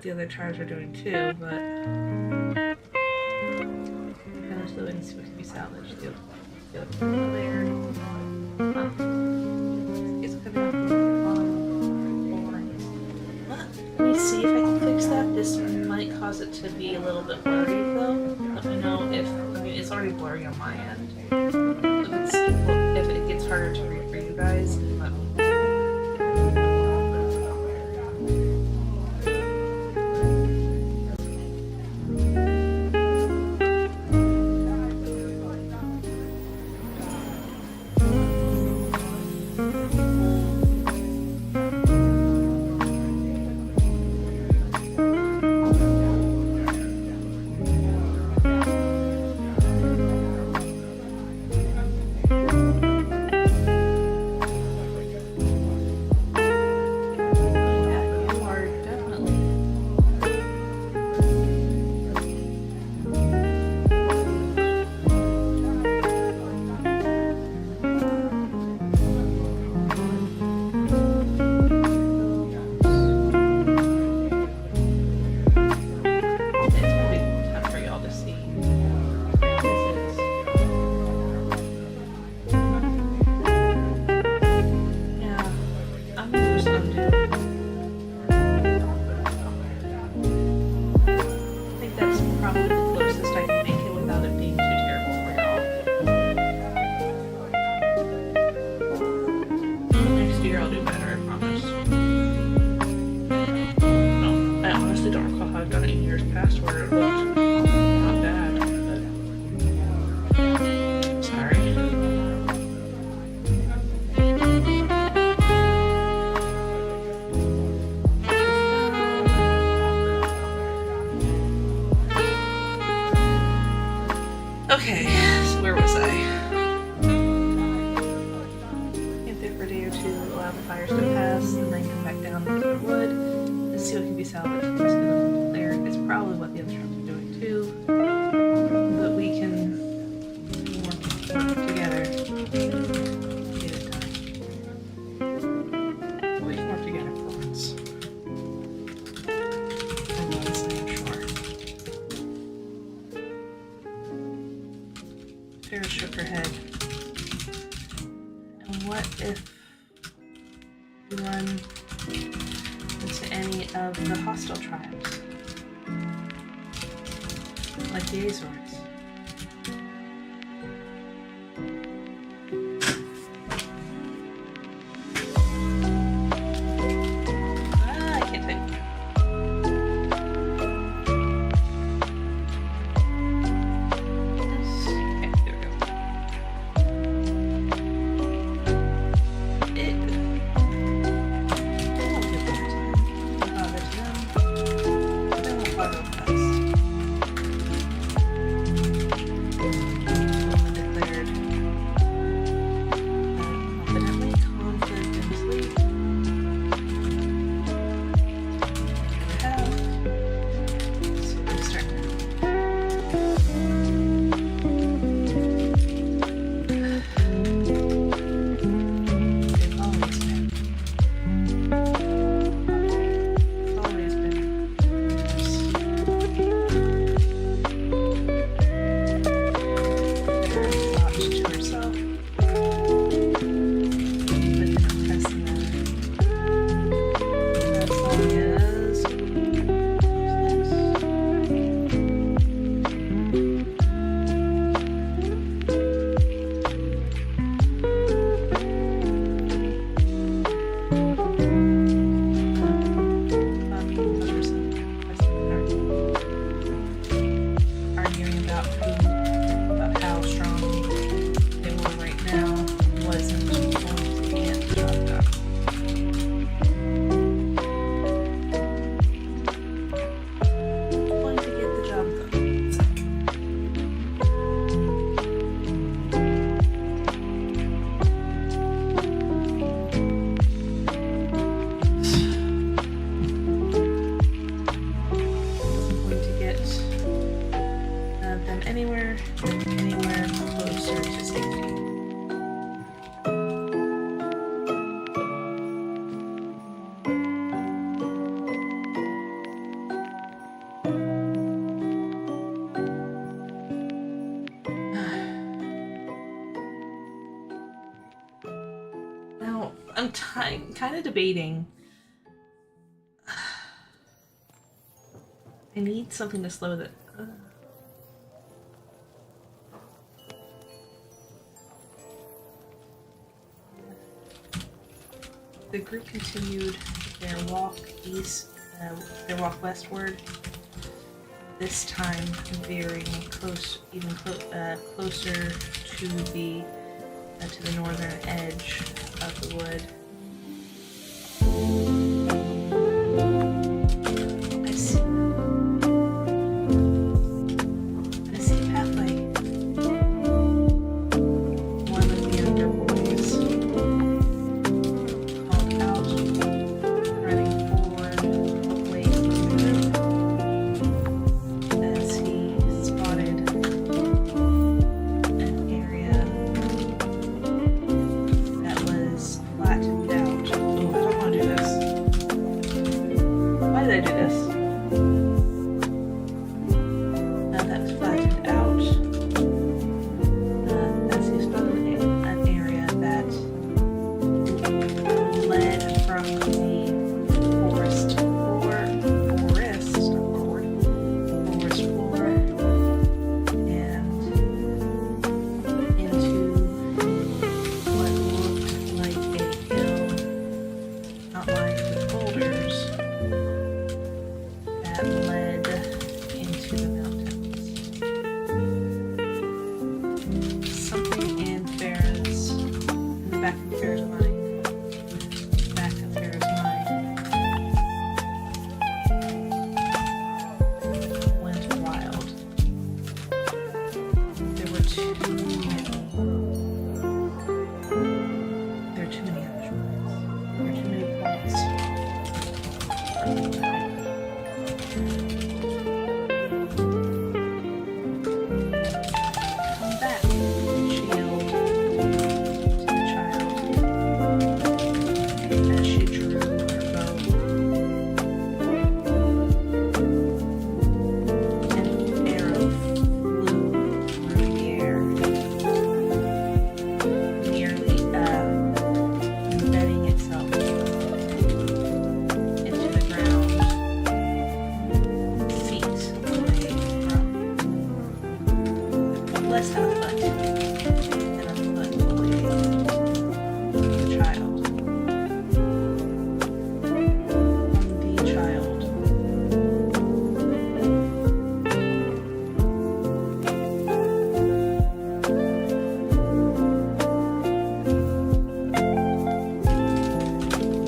the other tribes are doing too, but let's see what can be salvaged. The other there. Huh. It's coming up. Let me see if I can fix that. This might cause it to be a little bit blurry though. Let me know if, I mean, it's already blurry on my end. If it gets harder to read for you guys, let me know. Okay, so where was I? Camp there for a day or two, allow the fires to pass, and then come back down to the wood and see what can be salvaged. Just get them there. It's probably what the other tribes are doing too. But we can work together to get it done. We can work together for once. For once, I'm sure. Sarah shook her head. And what if we run into any of the hostile tribes? Like the Azores? I can't think. I'm kind of debating. I need something to slow the. The group continued their walk their walk westward. This time veering closer to the northern edge of the wood. I see a pathway. One of the younger boys called out, running forward, away from the group, as he spotted an area that was flattened out. Oh, I don't want to do this. Why did I do this? That was flattened out. As he spotted an area that led from the forest floor and into what looked like a hill outlined with boulders that led into the mountains. Something in the back of Farah's mind, went wild. There were too many other shrines. There were too many points. Come back, she yelled to the child as she drew her bow. An arrow flew through the air, nearly embedding itself into the ground, feet away from, less than a foot, and a foot away from the child. The child.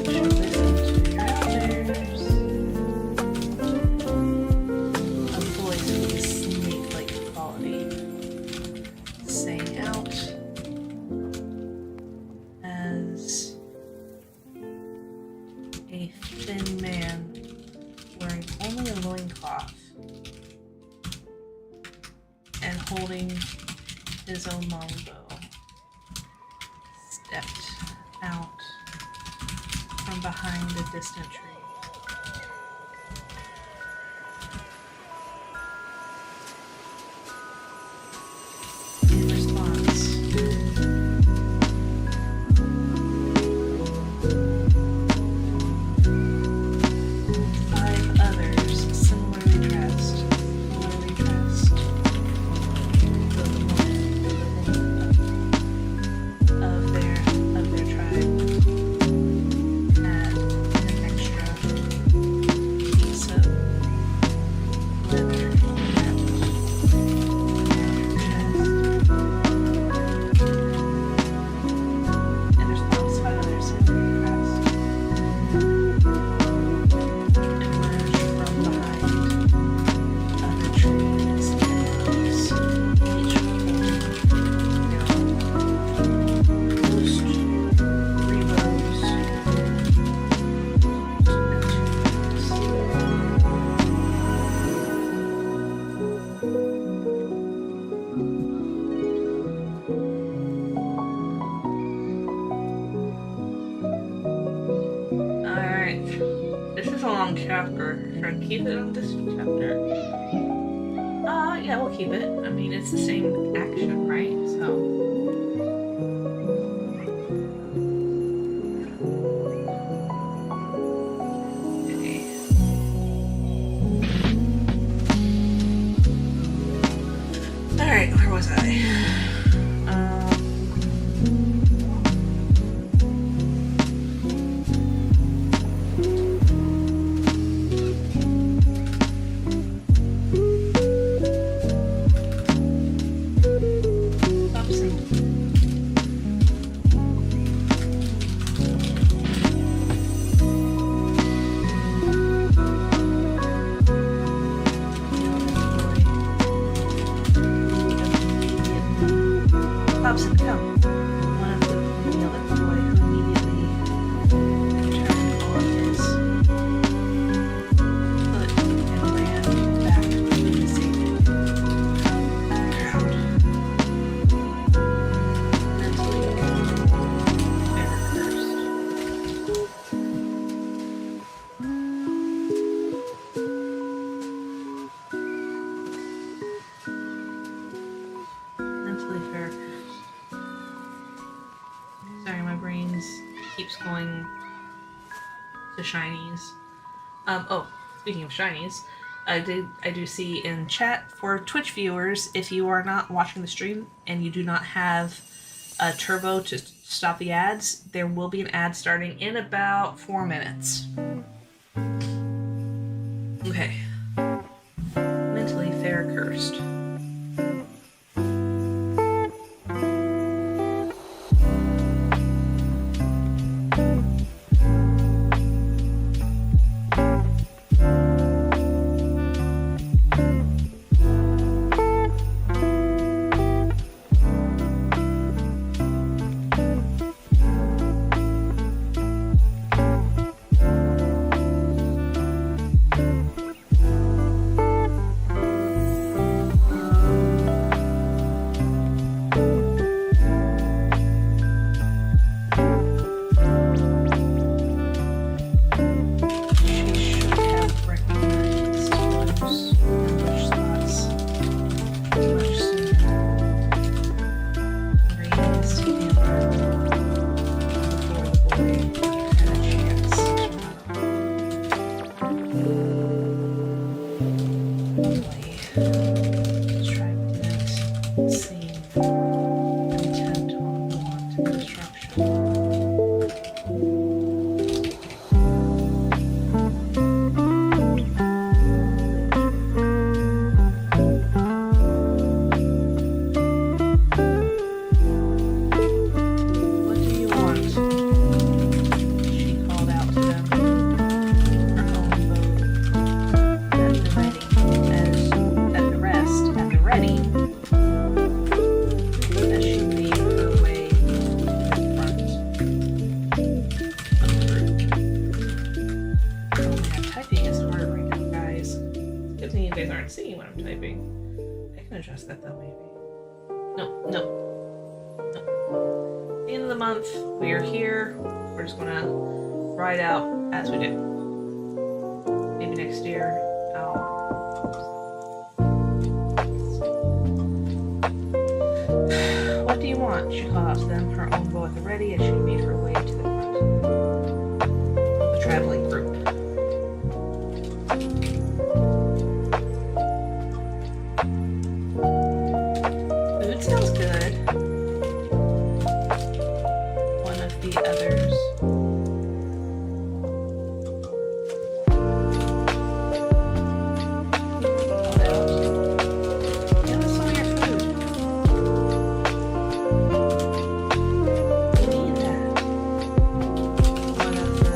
She'll listen to your elders. A voice with a snake-like quality sang out as a thin man wearing only a loincloth and holding his own longbow stepped out from behind a distant tree. In response, 5 others similarly dressed, of their tribe had an extra piece of leather wrapped around her chest. In response, 5 others similarly dressed emerged from behind other trees and oaks, each holding their own post, 3 bows, and 2 Alright. This is a long chapter. Should I keep it on this chapter? Yeah, we'll keep it. I mean, it's the same action, right? So. shinies. Keeps going to shinies. Oh, speaking of shinies, I do see in chat for Twitch viewers, if you are not watching the stream and you do not have a turbo to stop the ads, there will be an ad starting in about 4 minutes. Okay. Mentally fair cursed. That though, maybe. No. At the end of the month, we are here. We're just gonna ride out as we do. Maybe next year What do you want? She called out to them, her own bow at the ready as she made her way to the front. The traveling group. Sounds good. One of the others. Give us some of your food. We need that. One of the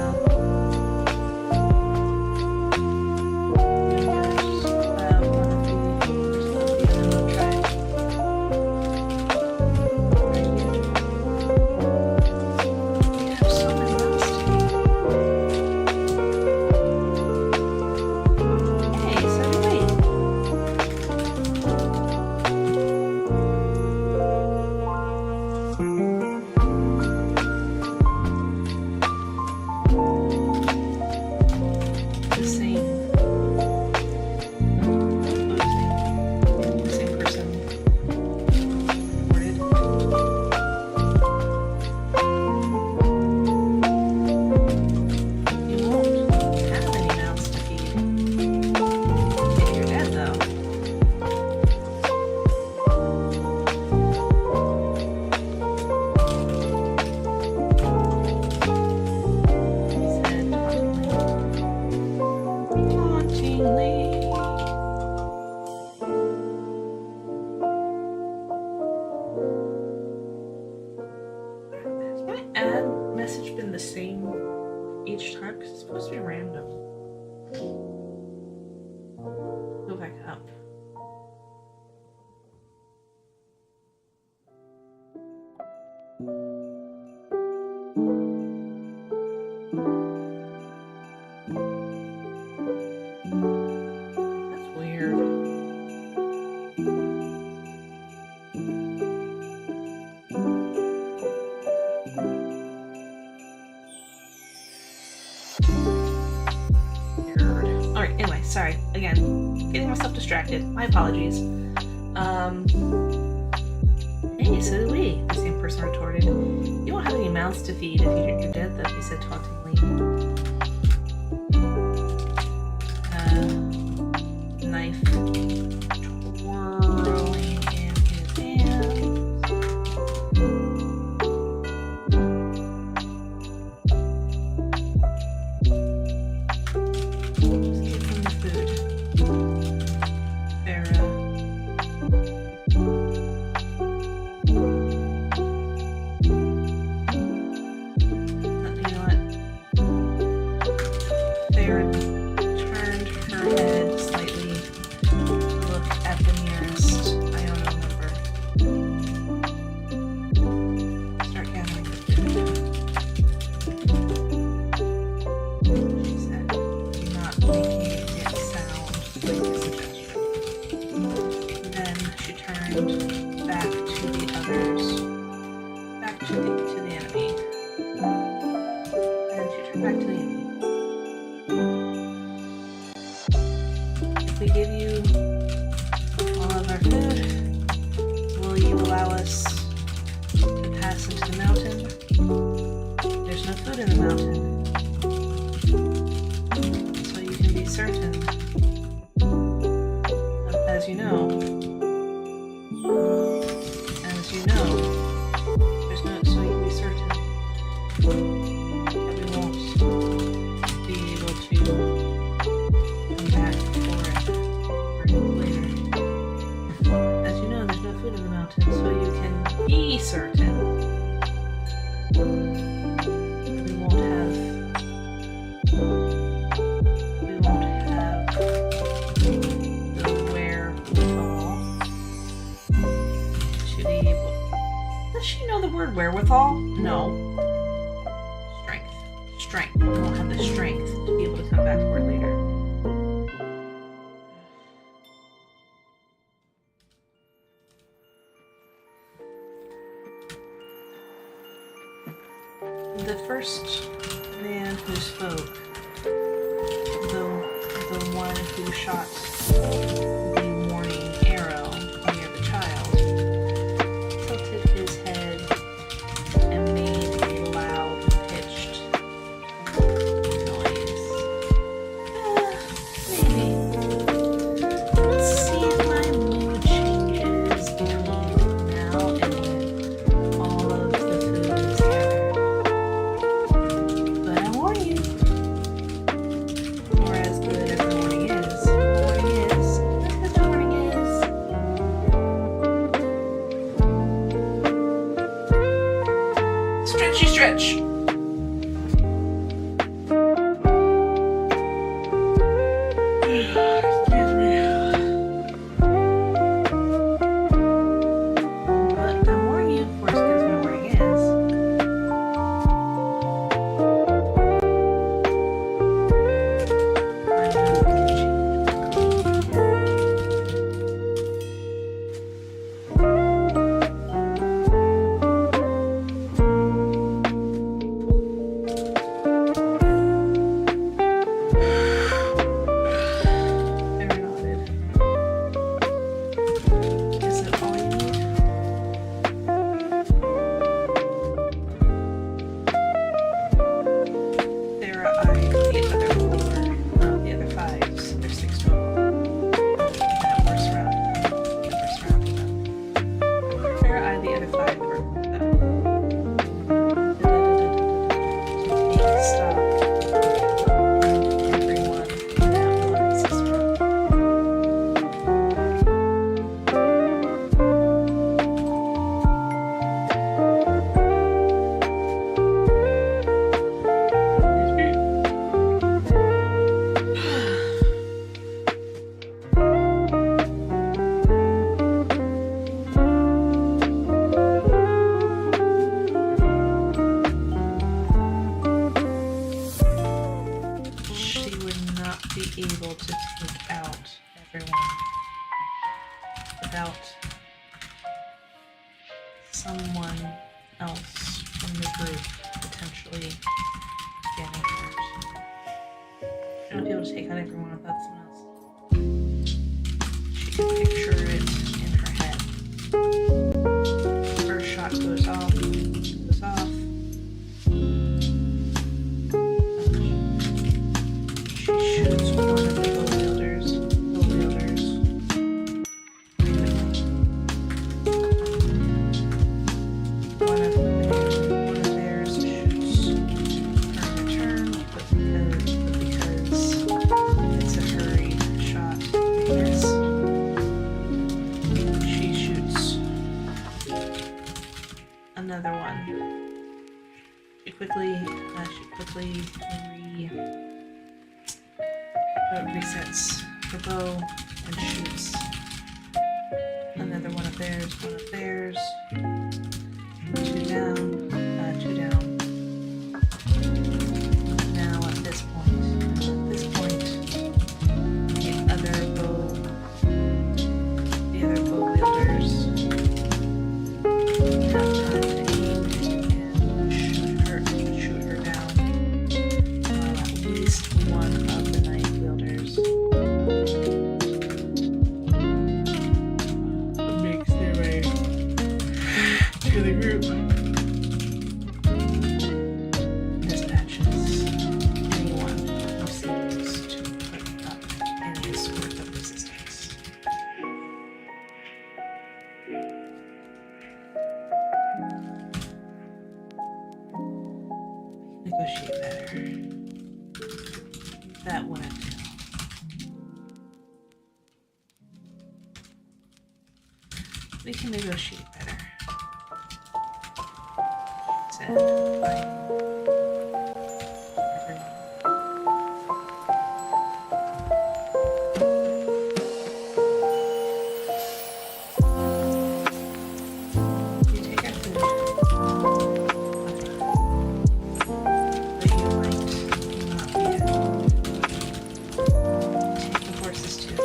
each time because it's supposed to be random. Go back up. That's weird. Alright, anyway, sorry. Again, getting myself distracted. My apologies. Hey, so do we. The same person retorted. You won't have any mouths to feed if you're dead, though, he said tauntingly. Knife twirling in his hands. Let's get from the food. Farah. Back to the others, back to the enemy, and she turned back to the enemy. If we give you all of our food, will you allow us to pass into the mountain? There's no food in the mountain, so you can be certain. As you know, there's no, so you can be certain that we won't be able to come back for it later. As you know, there's no food in the mountain, so you can be certain we won't have the wherewithal to be able. Does she know the word wherewithal? No. Strength. We won't have the strength to be able to come back for it later. The first man who spoke, the one who shot the warning arrow near the child, tilted his head and made a loud, pitched noise. Maybe. Let's see if my mood changes between now and when all of the food is gathered. But I warn you, or as good as the warning is, stretchy stretch. Excuse me. But I warn you, for as good as my warning is, my mood can change. Able to take out everyone without someone else in the group potentially getting hurt. She won't be able to take out everyone without someone else. She can picture it in her head. First shot goes off. quickly resets her bow and shoots another one of theirs, two down. Now at this point, the other bow wielders have time to aim and shoot her down. At least one of the knife wielders makes their way to the group. Dispatches anyone who seems to put up any sort of resistance. Negotiate better. That wouldn't do. We can negotiate better. Said, you take our food. But you might not be happy. Take the horses too.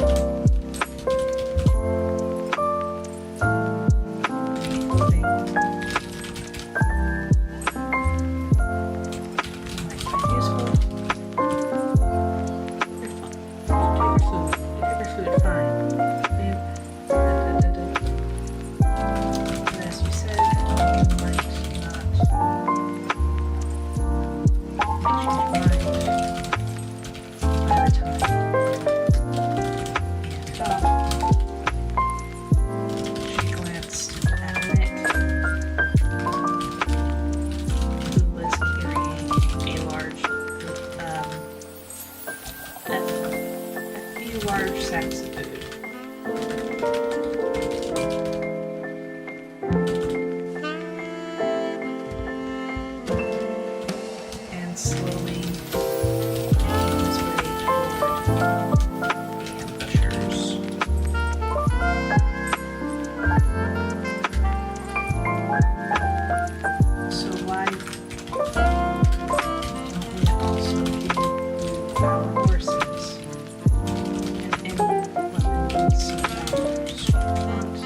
Large sacks of food. And slowly making his way toward the ambushers. So why don't we also give our horses and any weapons or instruments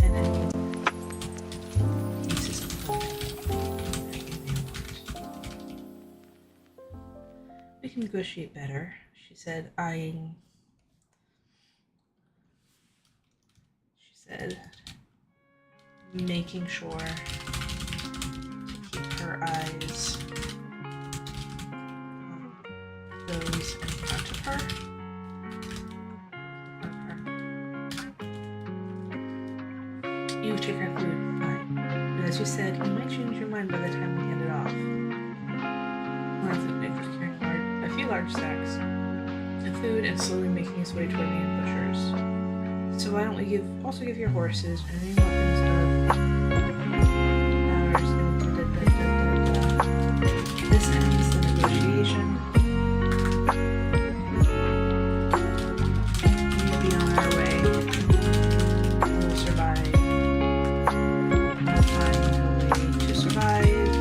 and any pieces of clothing they want? We can negotiate better, she said, eyeing. She said, making sure to keep her eyes on those in front of her. You take her food, fine. But as you said, you might change your mind by the time we get it off. Martha was carrying a few large sacks of food and slowly making his way toward the ambushers. So why don't we also give your horses and any weapons of ours and this ends the negotiation. We'll be on our way. We'll survive. We'll find a way to survive.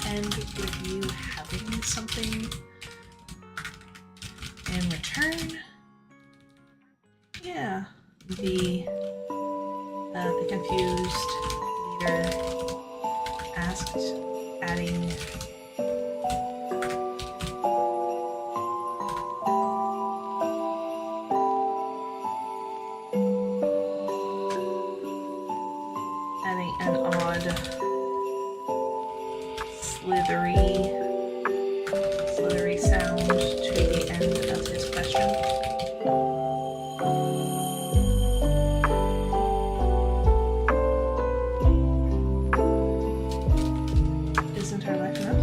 end with you having something in return. Yeah, the confused leader asked, adding an odd slithery sound to the end of his question. Isn't her life enough?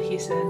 He said,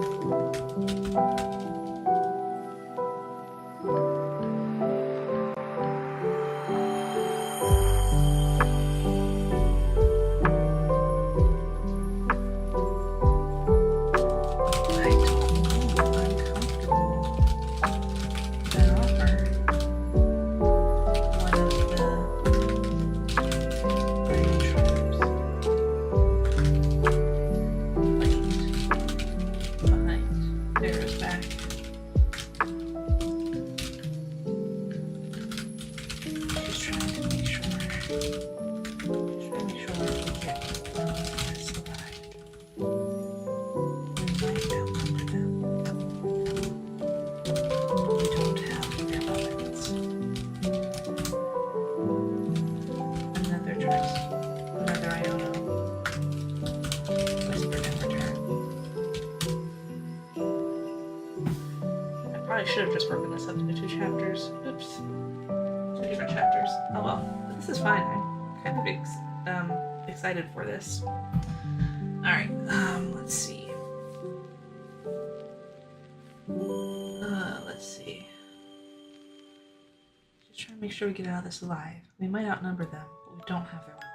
I should have just broken this up into 2 chapters. Oops. 2 different chapters. Oh well. But this is fine. I'm kind of excited for this. Alright, let's see. Let's see. Just trying to make sure we get out of this alive. We might outnumber them, but we don't have their weapons.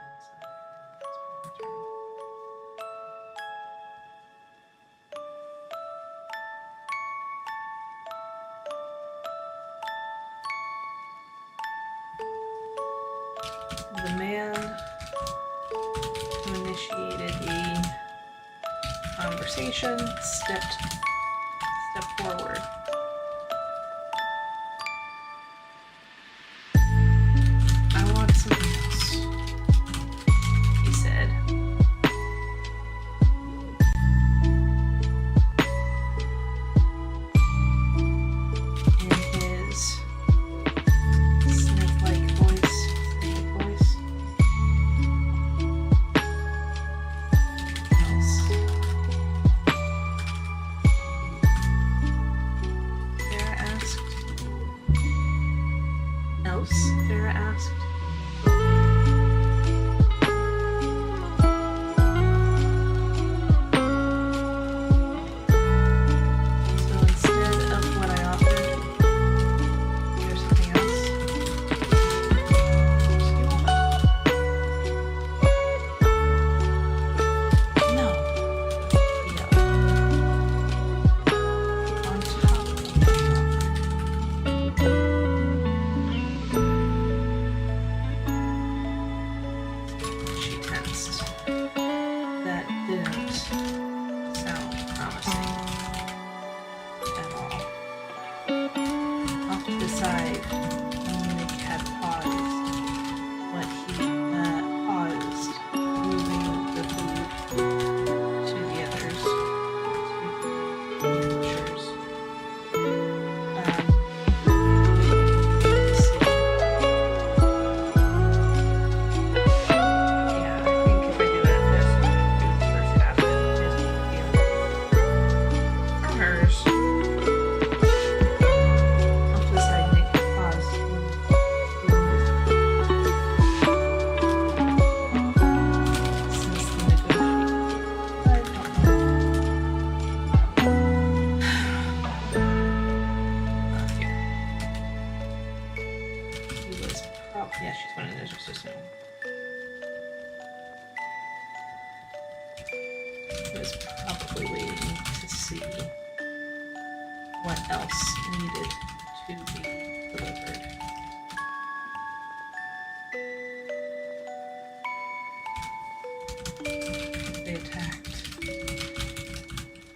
The man who initiated the conversation stepped forward. I want something else, he said. In his snake-like voice. see what else needed to be delivered. If they attacked,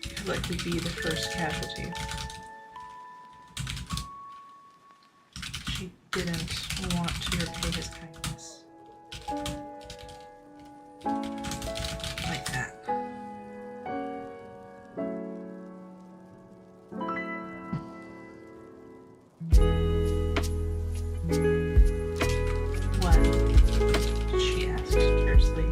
you'd likely be the first casualty. She didn't want to repay his kindness. Like that. What? She asked tersely.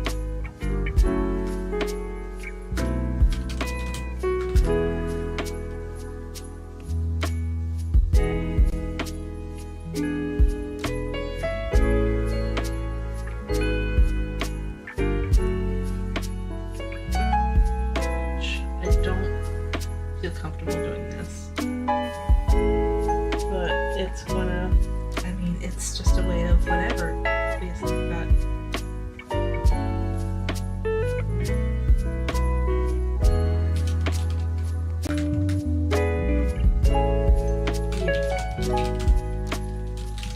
I don't feel comfortable doing this. But it's gonna, I mean, it's just a way of whatever. Obviously, but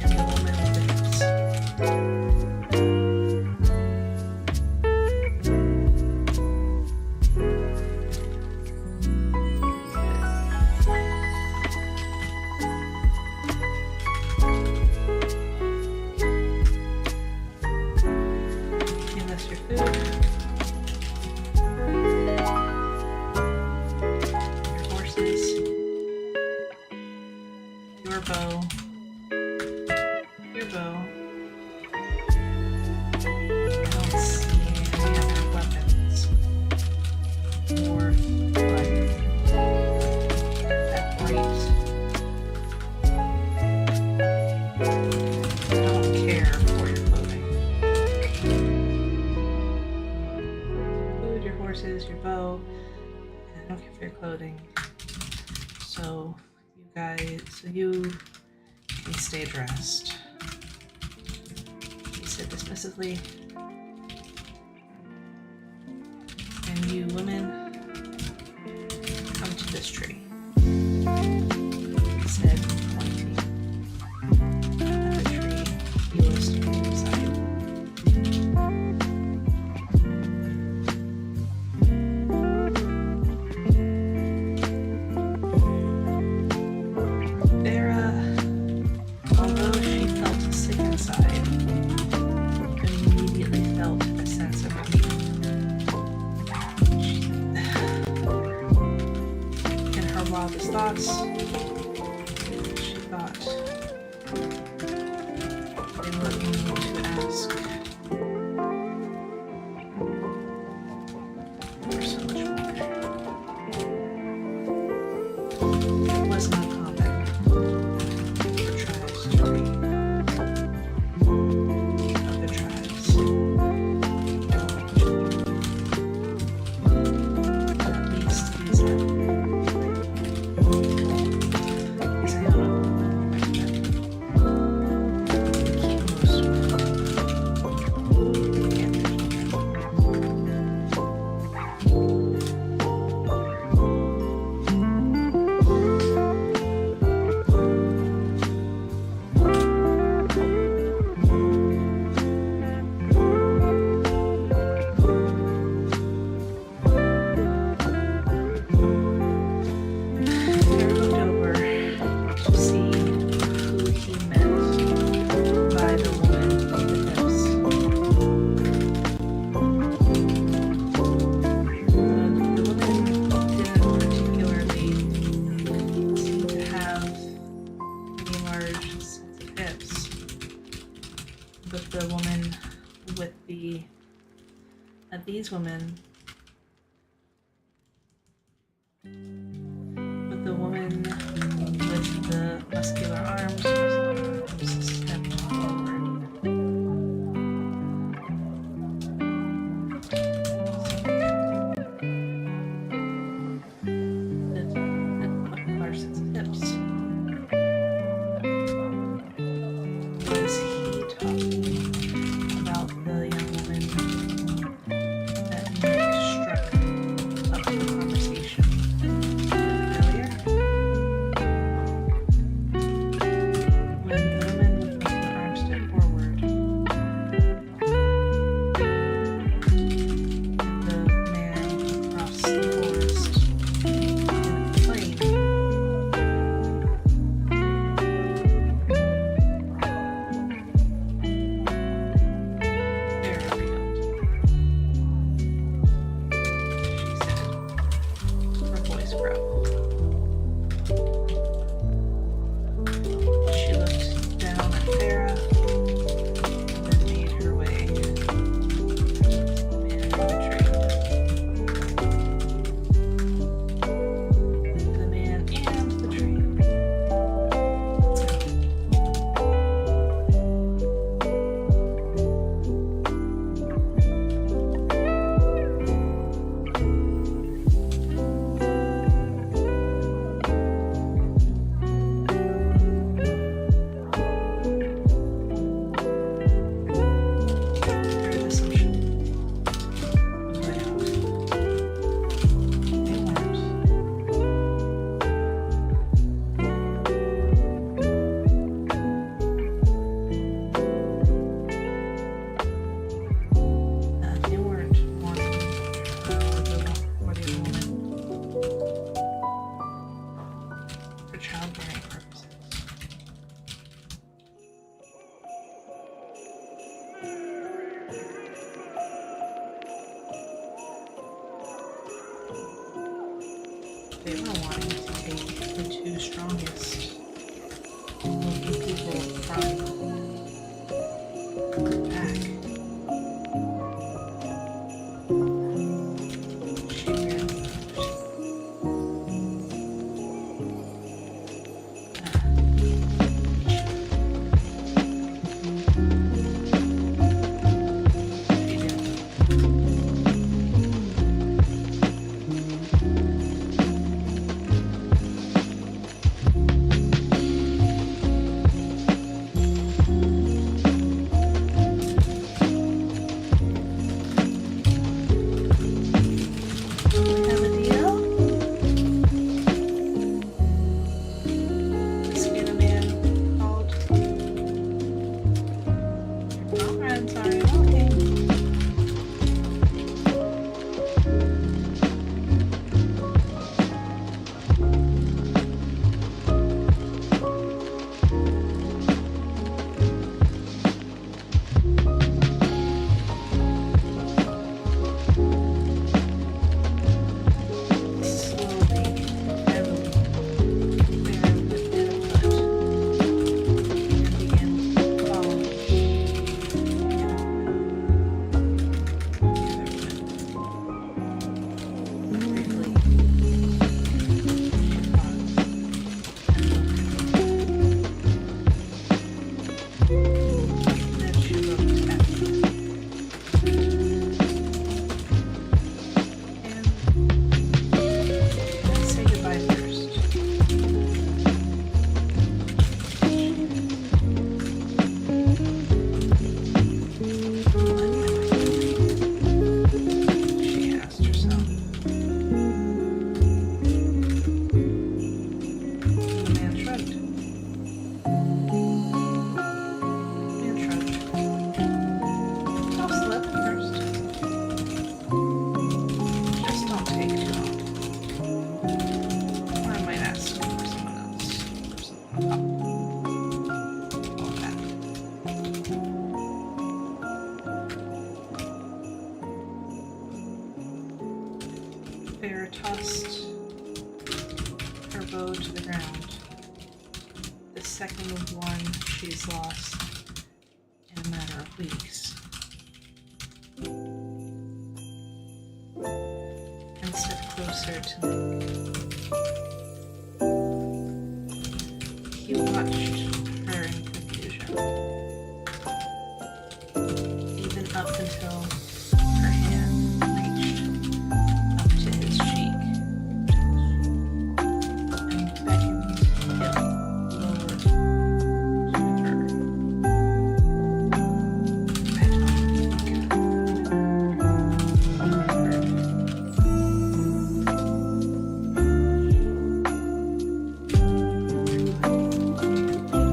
and the woman with the hips. Give us your food. Your horses. Your bow. Your bow. I don't see any other weapons. Or like that great. I don't care for your clothing. Food, your horses, your bow. And I don't care for your clothing. So you can stay dressed. He said dismissively. And you women, come to this tree. He said, pointing at the tree he was standing beside. Vera, although she felt sick inside, immediately felt a sense of relief. In her wildest thoughts, she thought they were going to ask for so much more. It was not common for tribes to raid other tribes. At least these the woman with the these women with the woman with the muscular arms stepped forward. The Larson's hips. Was he talking about the young woman that Nick struck up the conversation? They were wanting to take the two strongest looking people from the pack. Bear tossed her bow to the ground. The second one she's lost in a matter of weeks. And stepped closer to Nick. He watched her in confusion, even up until her hand reached up to his cheek and beckoned him lower to her. I don't think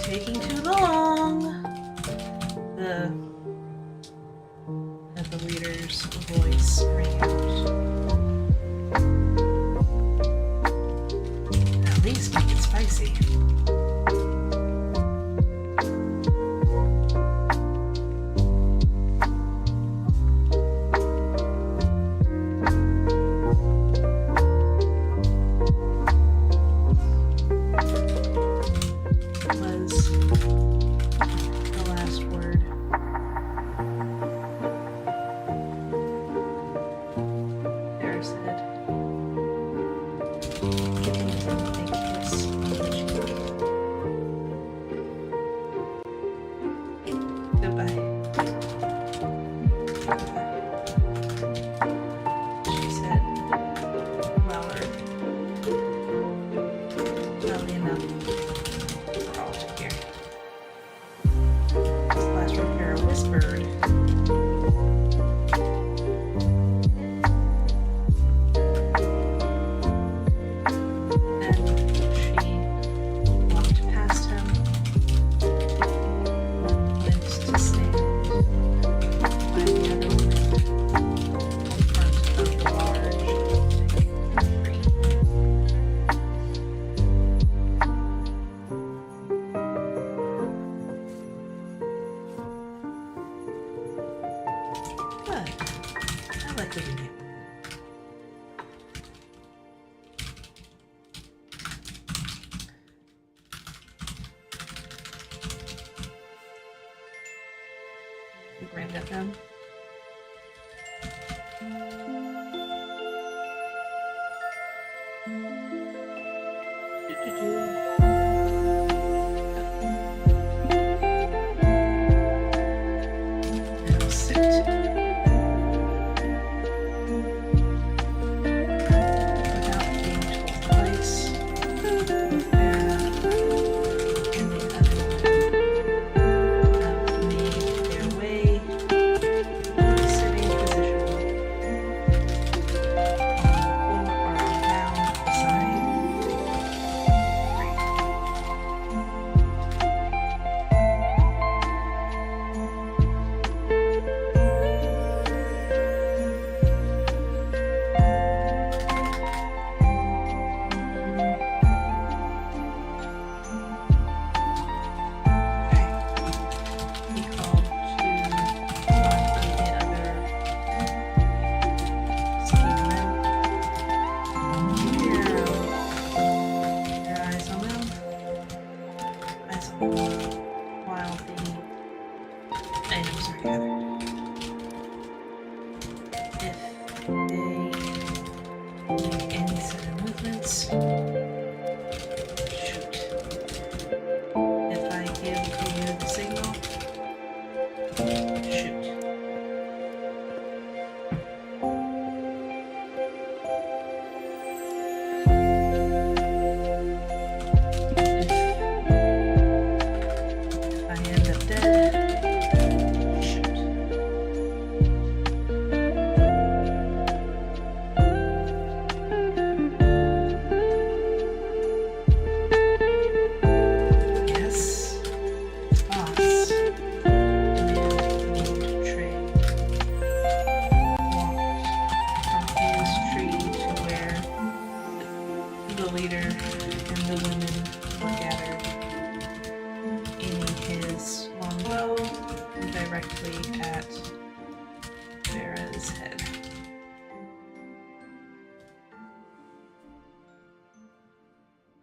taking too long. The leader's voice rang out. At least make it spicy. Grand at them. Now sit. Without being told twice.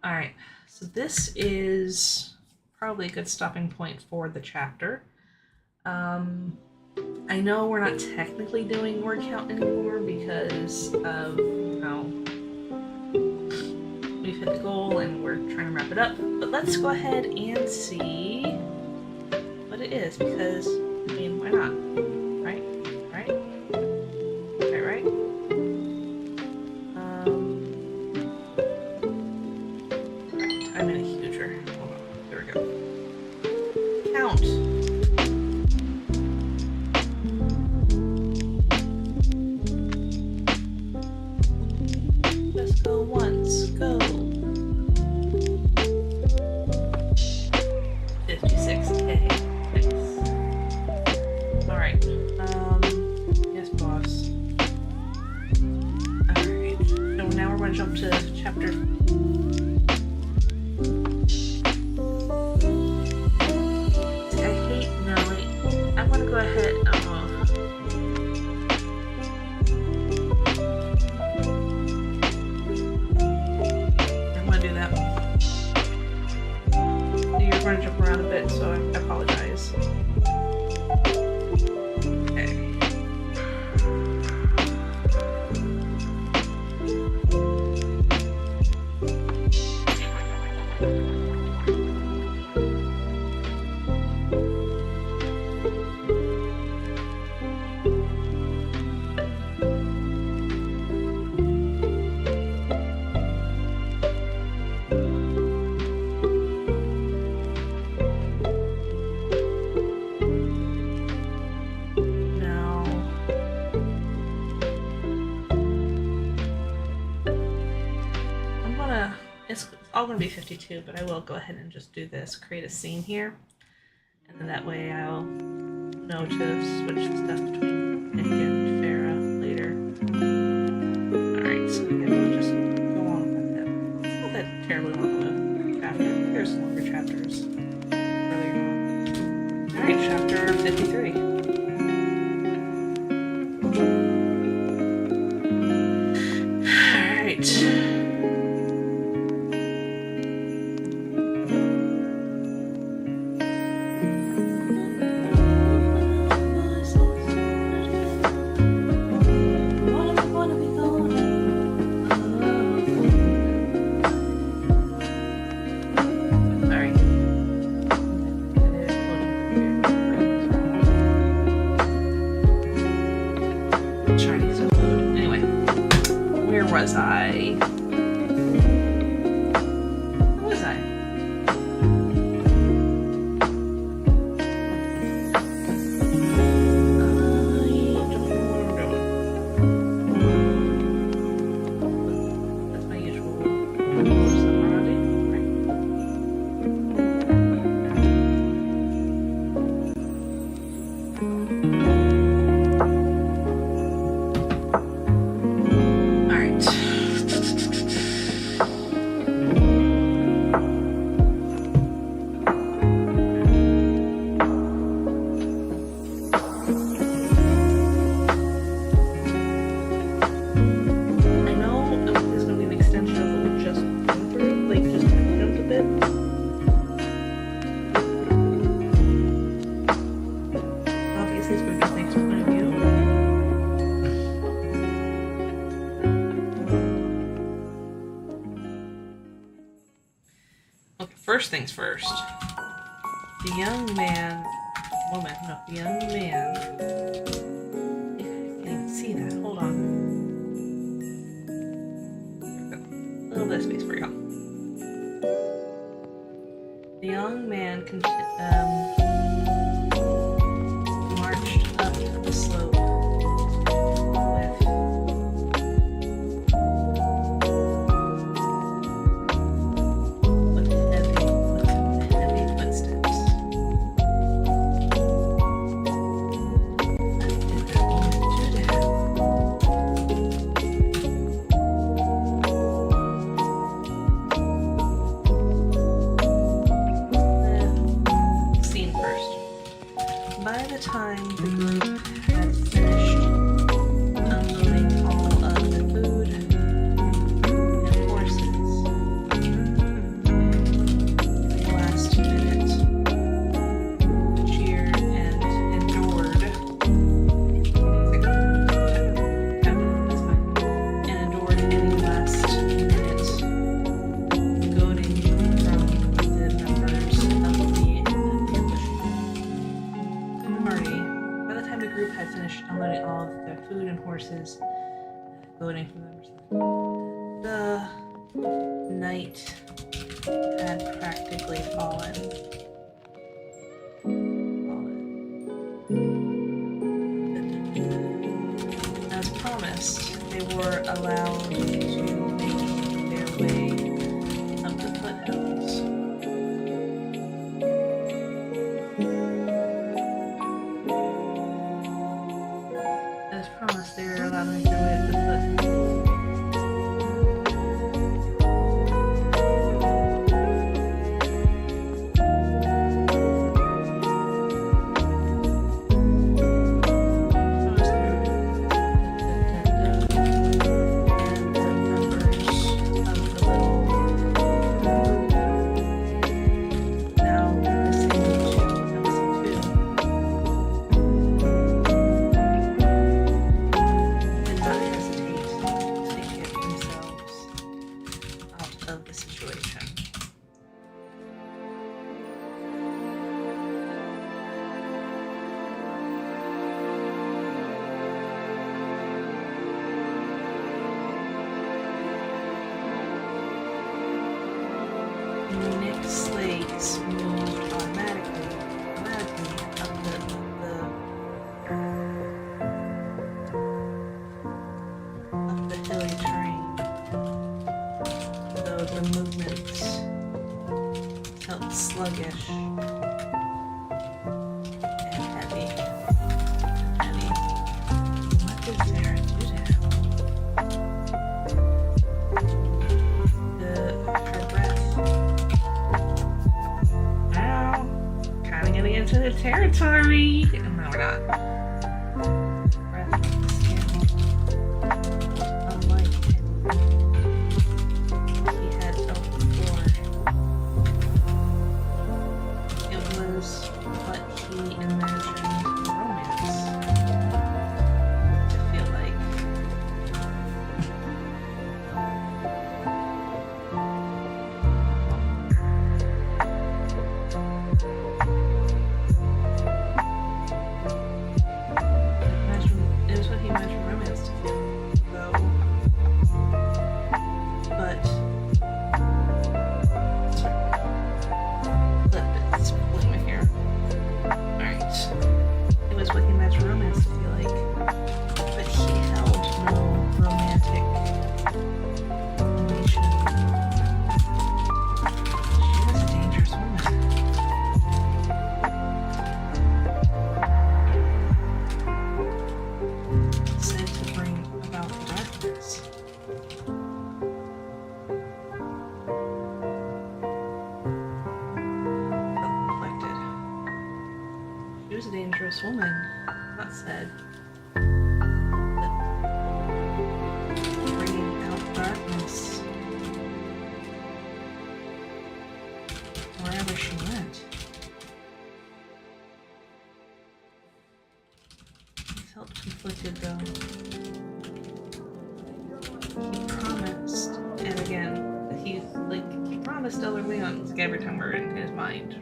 Alright, so this is probably a good stopping point for the chapter. I know we're not technically doing word count anymore because of how we've hit the goal and we're trying to wrap it up, but let's go ahead and see what it is because, I mean, why not? Right? Right? Okay, right? I'm in a huger. Hold on. There we go. Count. Just go once. Go. do that. You're going to jump around a bit, so I apologize. Okay. It's all going to be 52, but I will go ahead and just do this, create a scene here, and then that way I'll know to switch the stuff between Nick and Farah later. Alright, so we can just go on with that. It's not that terribly long of a chapter. There's longer chapters earlier. Alright, chapter 53. Alright. Was I? Who was I? That's my usual First things first. The young man, the young man. I can't even see that. Hold on. A little bit of space for y'all. The young man marched up the slope time the group had finished unloading all of the food and horses. The last minute cheered and endured any last minute goading from the members of the party. By the time the group had finished unloading all of their food and horses, loading from members, the night had practically fallen. As promised, they were allowed to make their way up the foothills. As promised, they were allowed to make their way up the foothills. of the situation. Nick's legs moved automatically up the hilly terrain, though the movements felt sluggish and heavy. What did Sarah do to him? Her breath. Now, kind of getting into the territory. No, we're not. Breath on the skin. Unlike he had felt before. It was what he imagined romance to feel like. It was what he imagined romance to feel, though. But it's pulling me here. Alright. It was what he imagined romance to feel like. But he held no romantic relation. She was a dangerous woman. Said to bring about the darkness. Felt reflected. She was a dangerous woman. That said that bringing out darkness wherever she went. He felt conflicted though. He promised, and again, he promised Elder Leon. It's like every time we're in his mind.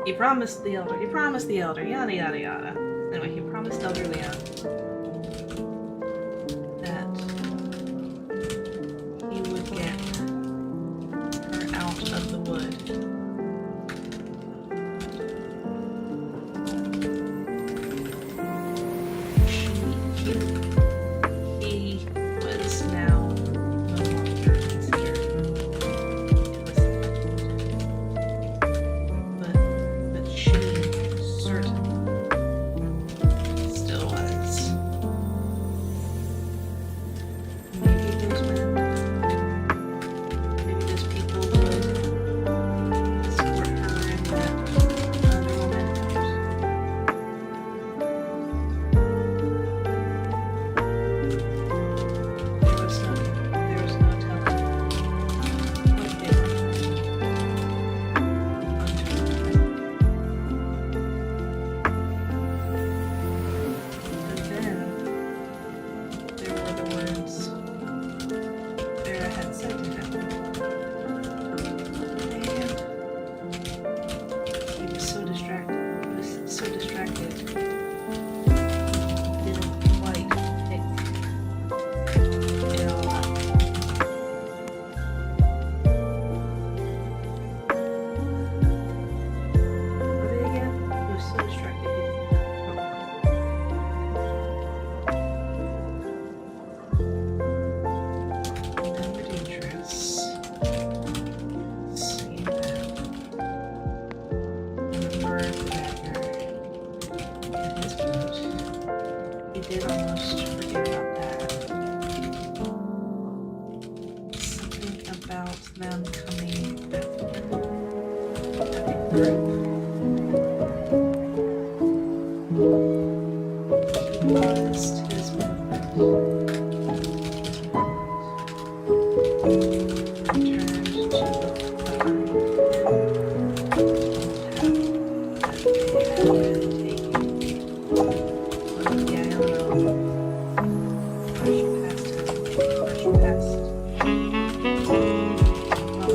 He promised the elder, yada yada yada. Anyway, he promised Elder Leon that he would get her out of the wood. He was now no longer considered but she certainly still was. Maybe those men, maybe those people would support her in that other woman. There was no telling what they were But then there were the words Vera had said to him. And he was so distracted. He was so distracted. He didn't quite pick it all up. Were they again? He was so distracted. Men were dangerous. Seeing that. Remember the dagger in his boot. He did almost forget about that. Something about them coming after having group. He paused his movement. Returned to the covering that they had been taking. But yeah, I don't know. Rushed past him. Rushed past. Well,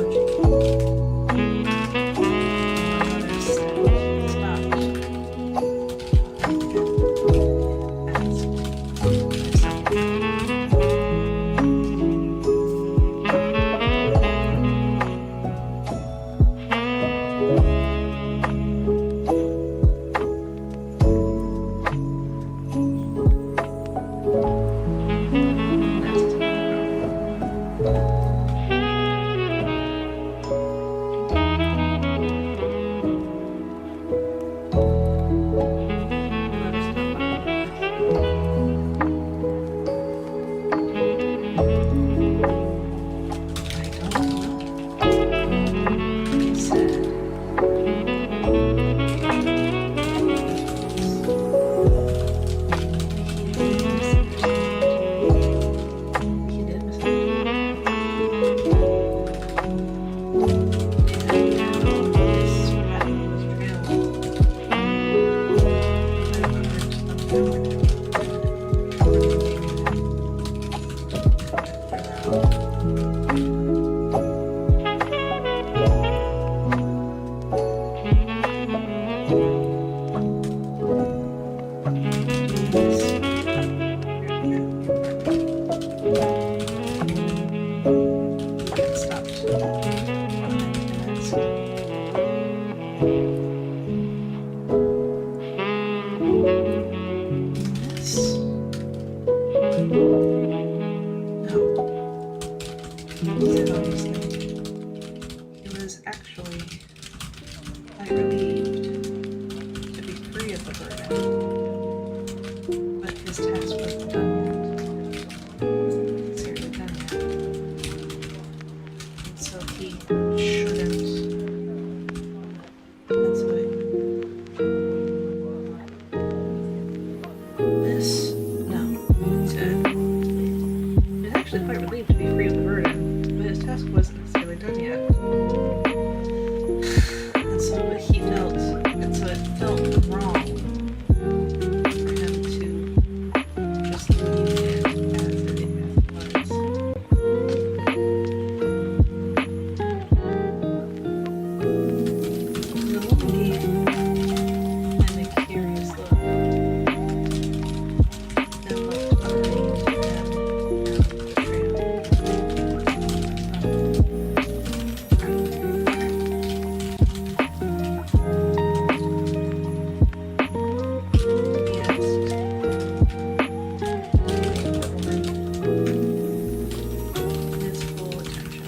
shouldn't. That's why. This, no. It's actually quite relieved to be free of the burden, but his task wasn't necessarily done yet. And so it felt wrong for him to just leave it as it was. The woman gave him a curious look, then looked behind them down the trail. He asked, giving the woman his full attention.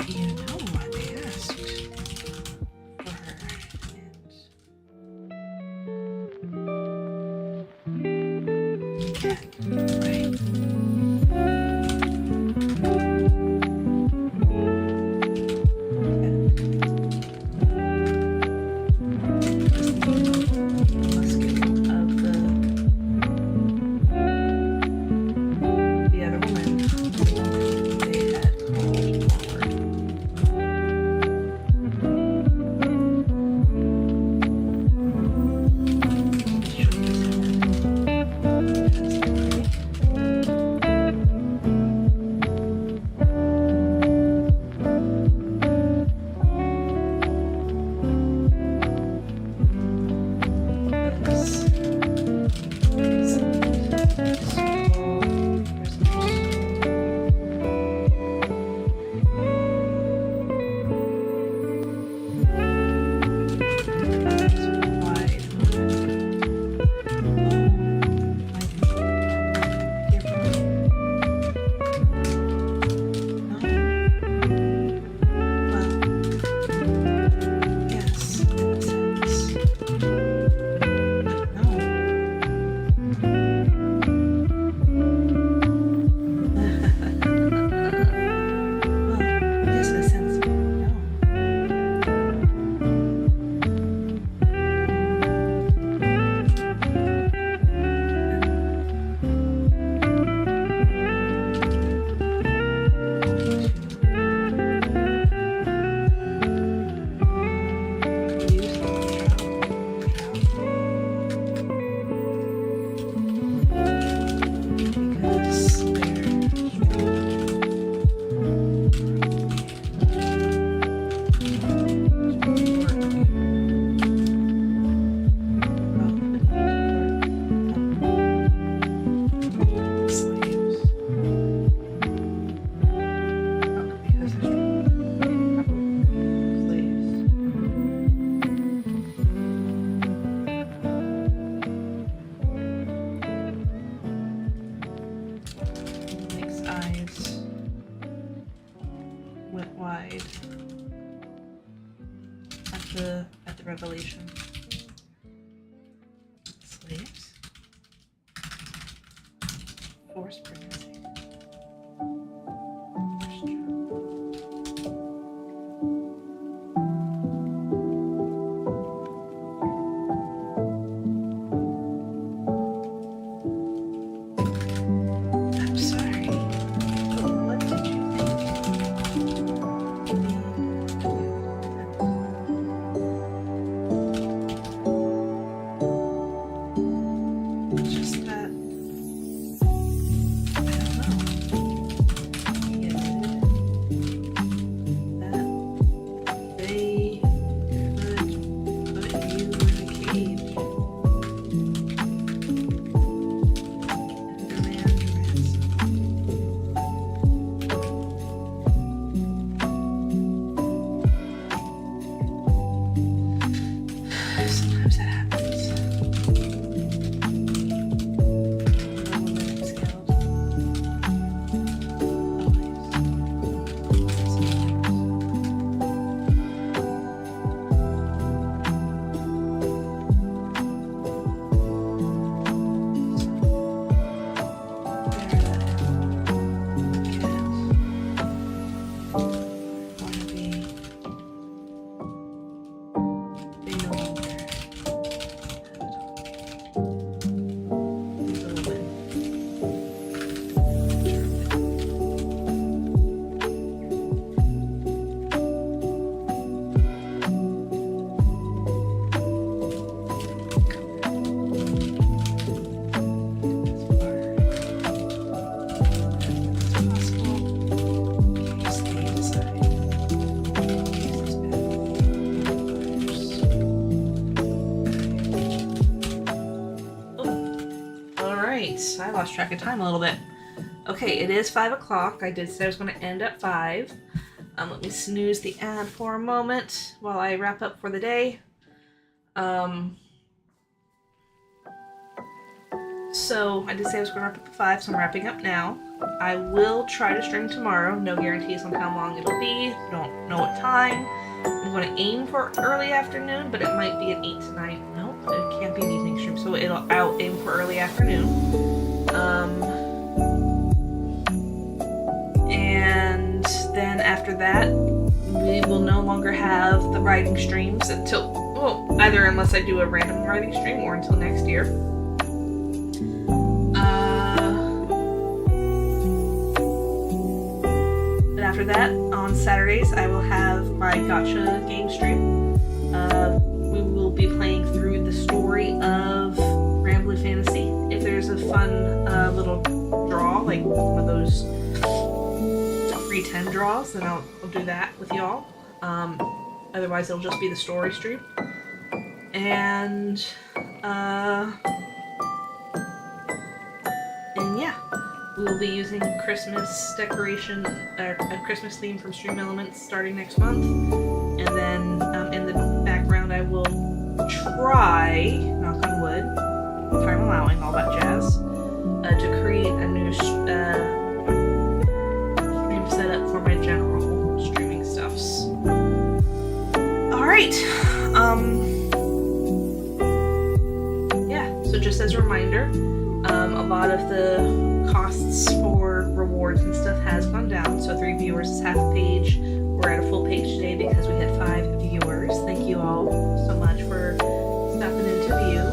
You know why they asked for her, and you can, right? Musket of the other woman they had called forward. Shook his at the revelation. Slaves? Forced pregnancy. That's true. I'm sorry, but what did you think? Just that I lost track of time a little bit. Okay, it is 5 o'clock. I did say I was going to end at 5. Let me snooze the ad for a moment while I wrap up for the day. So I did say I was going to wrap up at 5, so I'm wrapping up now. I will try to stream tomorrow. No guarantees on how long it'll be. Don't know what time. I'm going to aim for early afternoon, but it might be an 8 to 9. Nope, it can't be an evening stream, so I'll aim for early afternoon. And then after that, we will no longer have the writing streams until, well, either unless I do a random writing stream or until next year. And after that, on Saturdays, I will have my gacha game stream. We will be playing through the story of Granblue Fantasy. If there's a fun little draw, like one of those free 10 draws, then I'll do that with y'all. Otherwise, it'll just be the story stream. And yeah, we'll be using Christmas decoration, a Christmas theme from Stream Elements starting next month. And then in the background, I will try, knock on wood, if I'm allowing all that jazz, to create a new stream setup for my general streaming stuffs. Alright, yeah, so just as a reminder, a lot of the costs for rewards and stuff has gone down, so 3 viewers is half a page. We're at a full page today because we had 5 viewers. Thank you all so much for stopping in to view.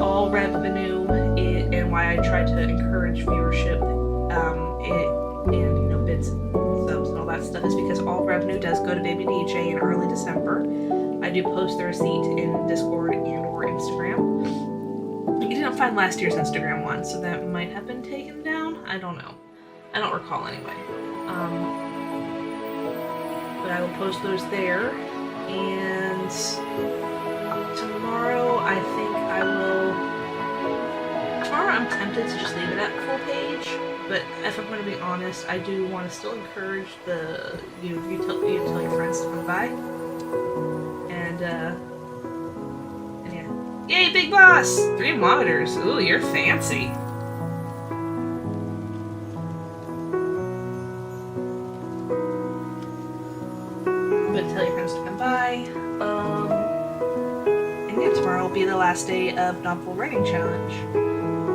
All revenue and why I try to encourage viewership and you know, bits and subs and all that stuff is because all revenue does go to Baby DJ in early December. I do post the receipt in Discord and or Instagram. You didn't find last year's Instagram one, so that might have been taken down. I don't know. I don't recall anyway. But I will post those there. And tomorrow, I think I will. Tomorrow, I'm tempted to just leave it at full page. But if I'm going to be honest, I do want to still encourage you to tell your friends to come by. And yeah. Yay, Big Boss! 3 monitors. Ooh, you're fancy. But tell your friends to come by. And yeah, tomorrow will be the last day of Novel Writing Challenge.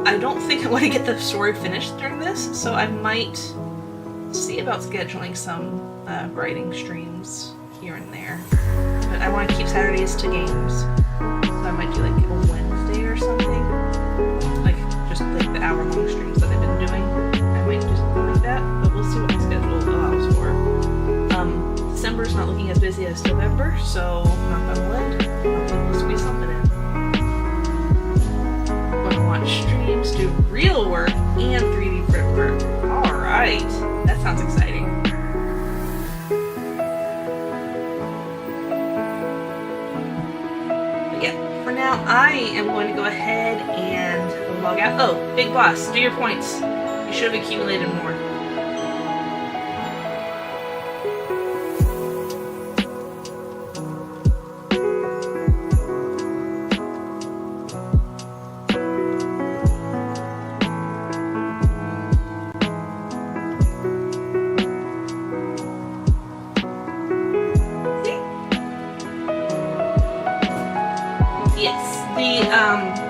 I don't think I want to get the story finished during this, so I might see about scheduling some writing streams here and there. But I want to keep Saturdays to games, so I might do like a Wednesday or something, like just like the hour-long streams that I've been doing. I might do something like that, but we'll see what my schedule allows for. December's not looking as busy as November, so knock on wood, hopefully we'll squeeze something in. Watch streams, do real work, and 3D print work. Alright, that sounds exciting. But yeah, for now, I am going to go ahead and log out. Oh, Big Boss, do your points. You should have accumulated more.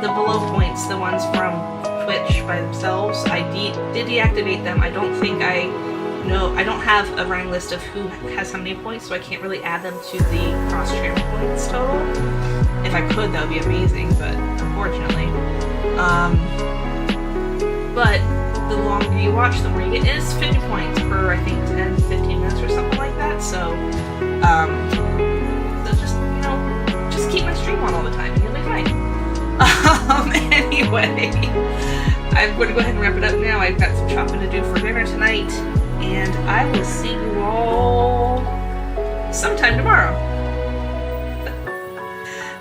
The below points, the ones from Twitch by themselves, I did deactivate them. I don't think I don't have a running list of who has how many points, so I can't really add them to the cross-channel points total. If I could, that would be amazing, but unfortunately. But the longer you watch, the more you get. It is 50 points per, I think, 10, 15 minutes or something like that. So, so just, you know, just keep my stream on all the time and you'll be fine. Anyway, I'm going to go ahead and wrap it up now. I've got some shopping to do for dinner tonight, and I will see you all sometime tomorrow.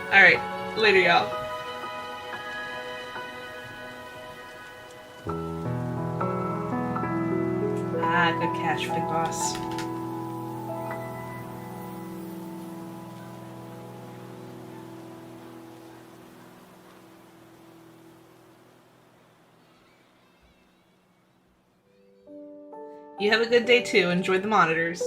Alright, later, y'all. Ah, good catch, Big Boss. You have a good day too. Enjoy the monitors.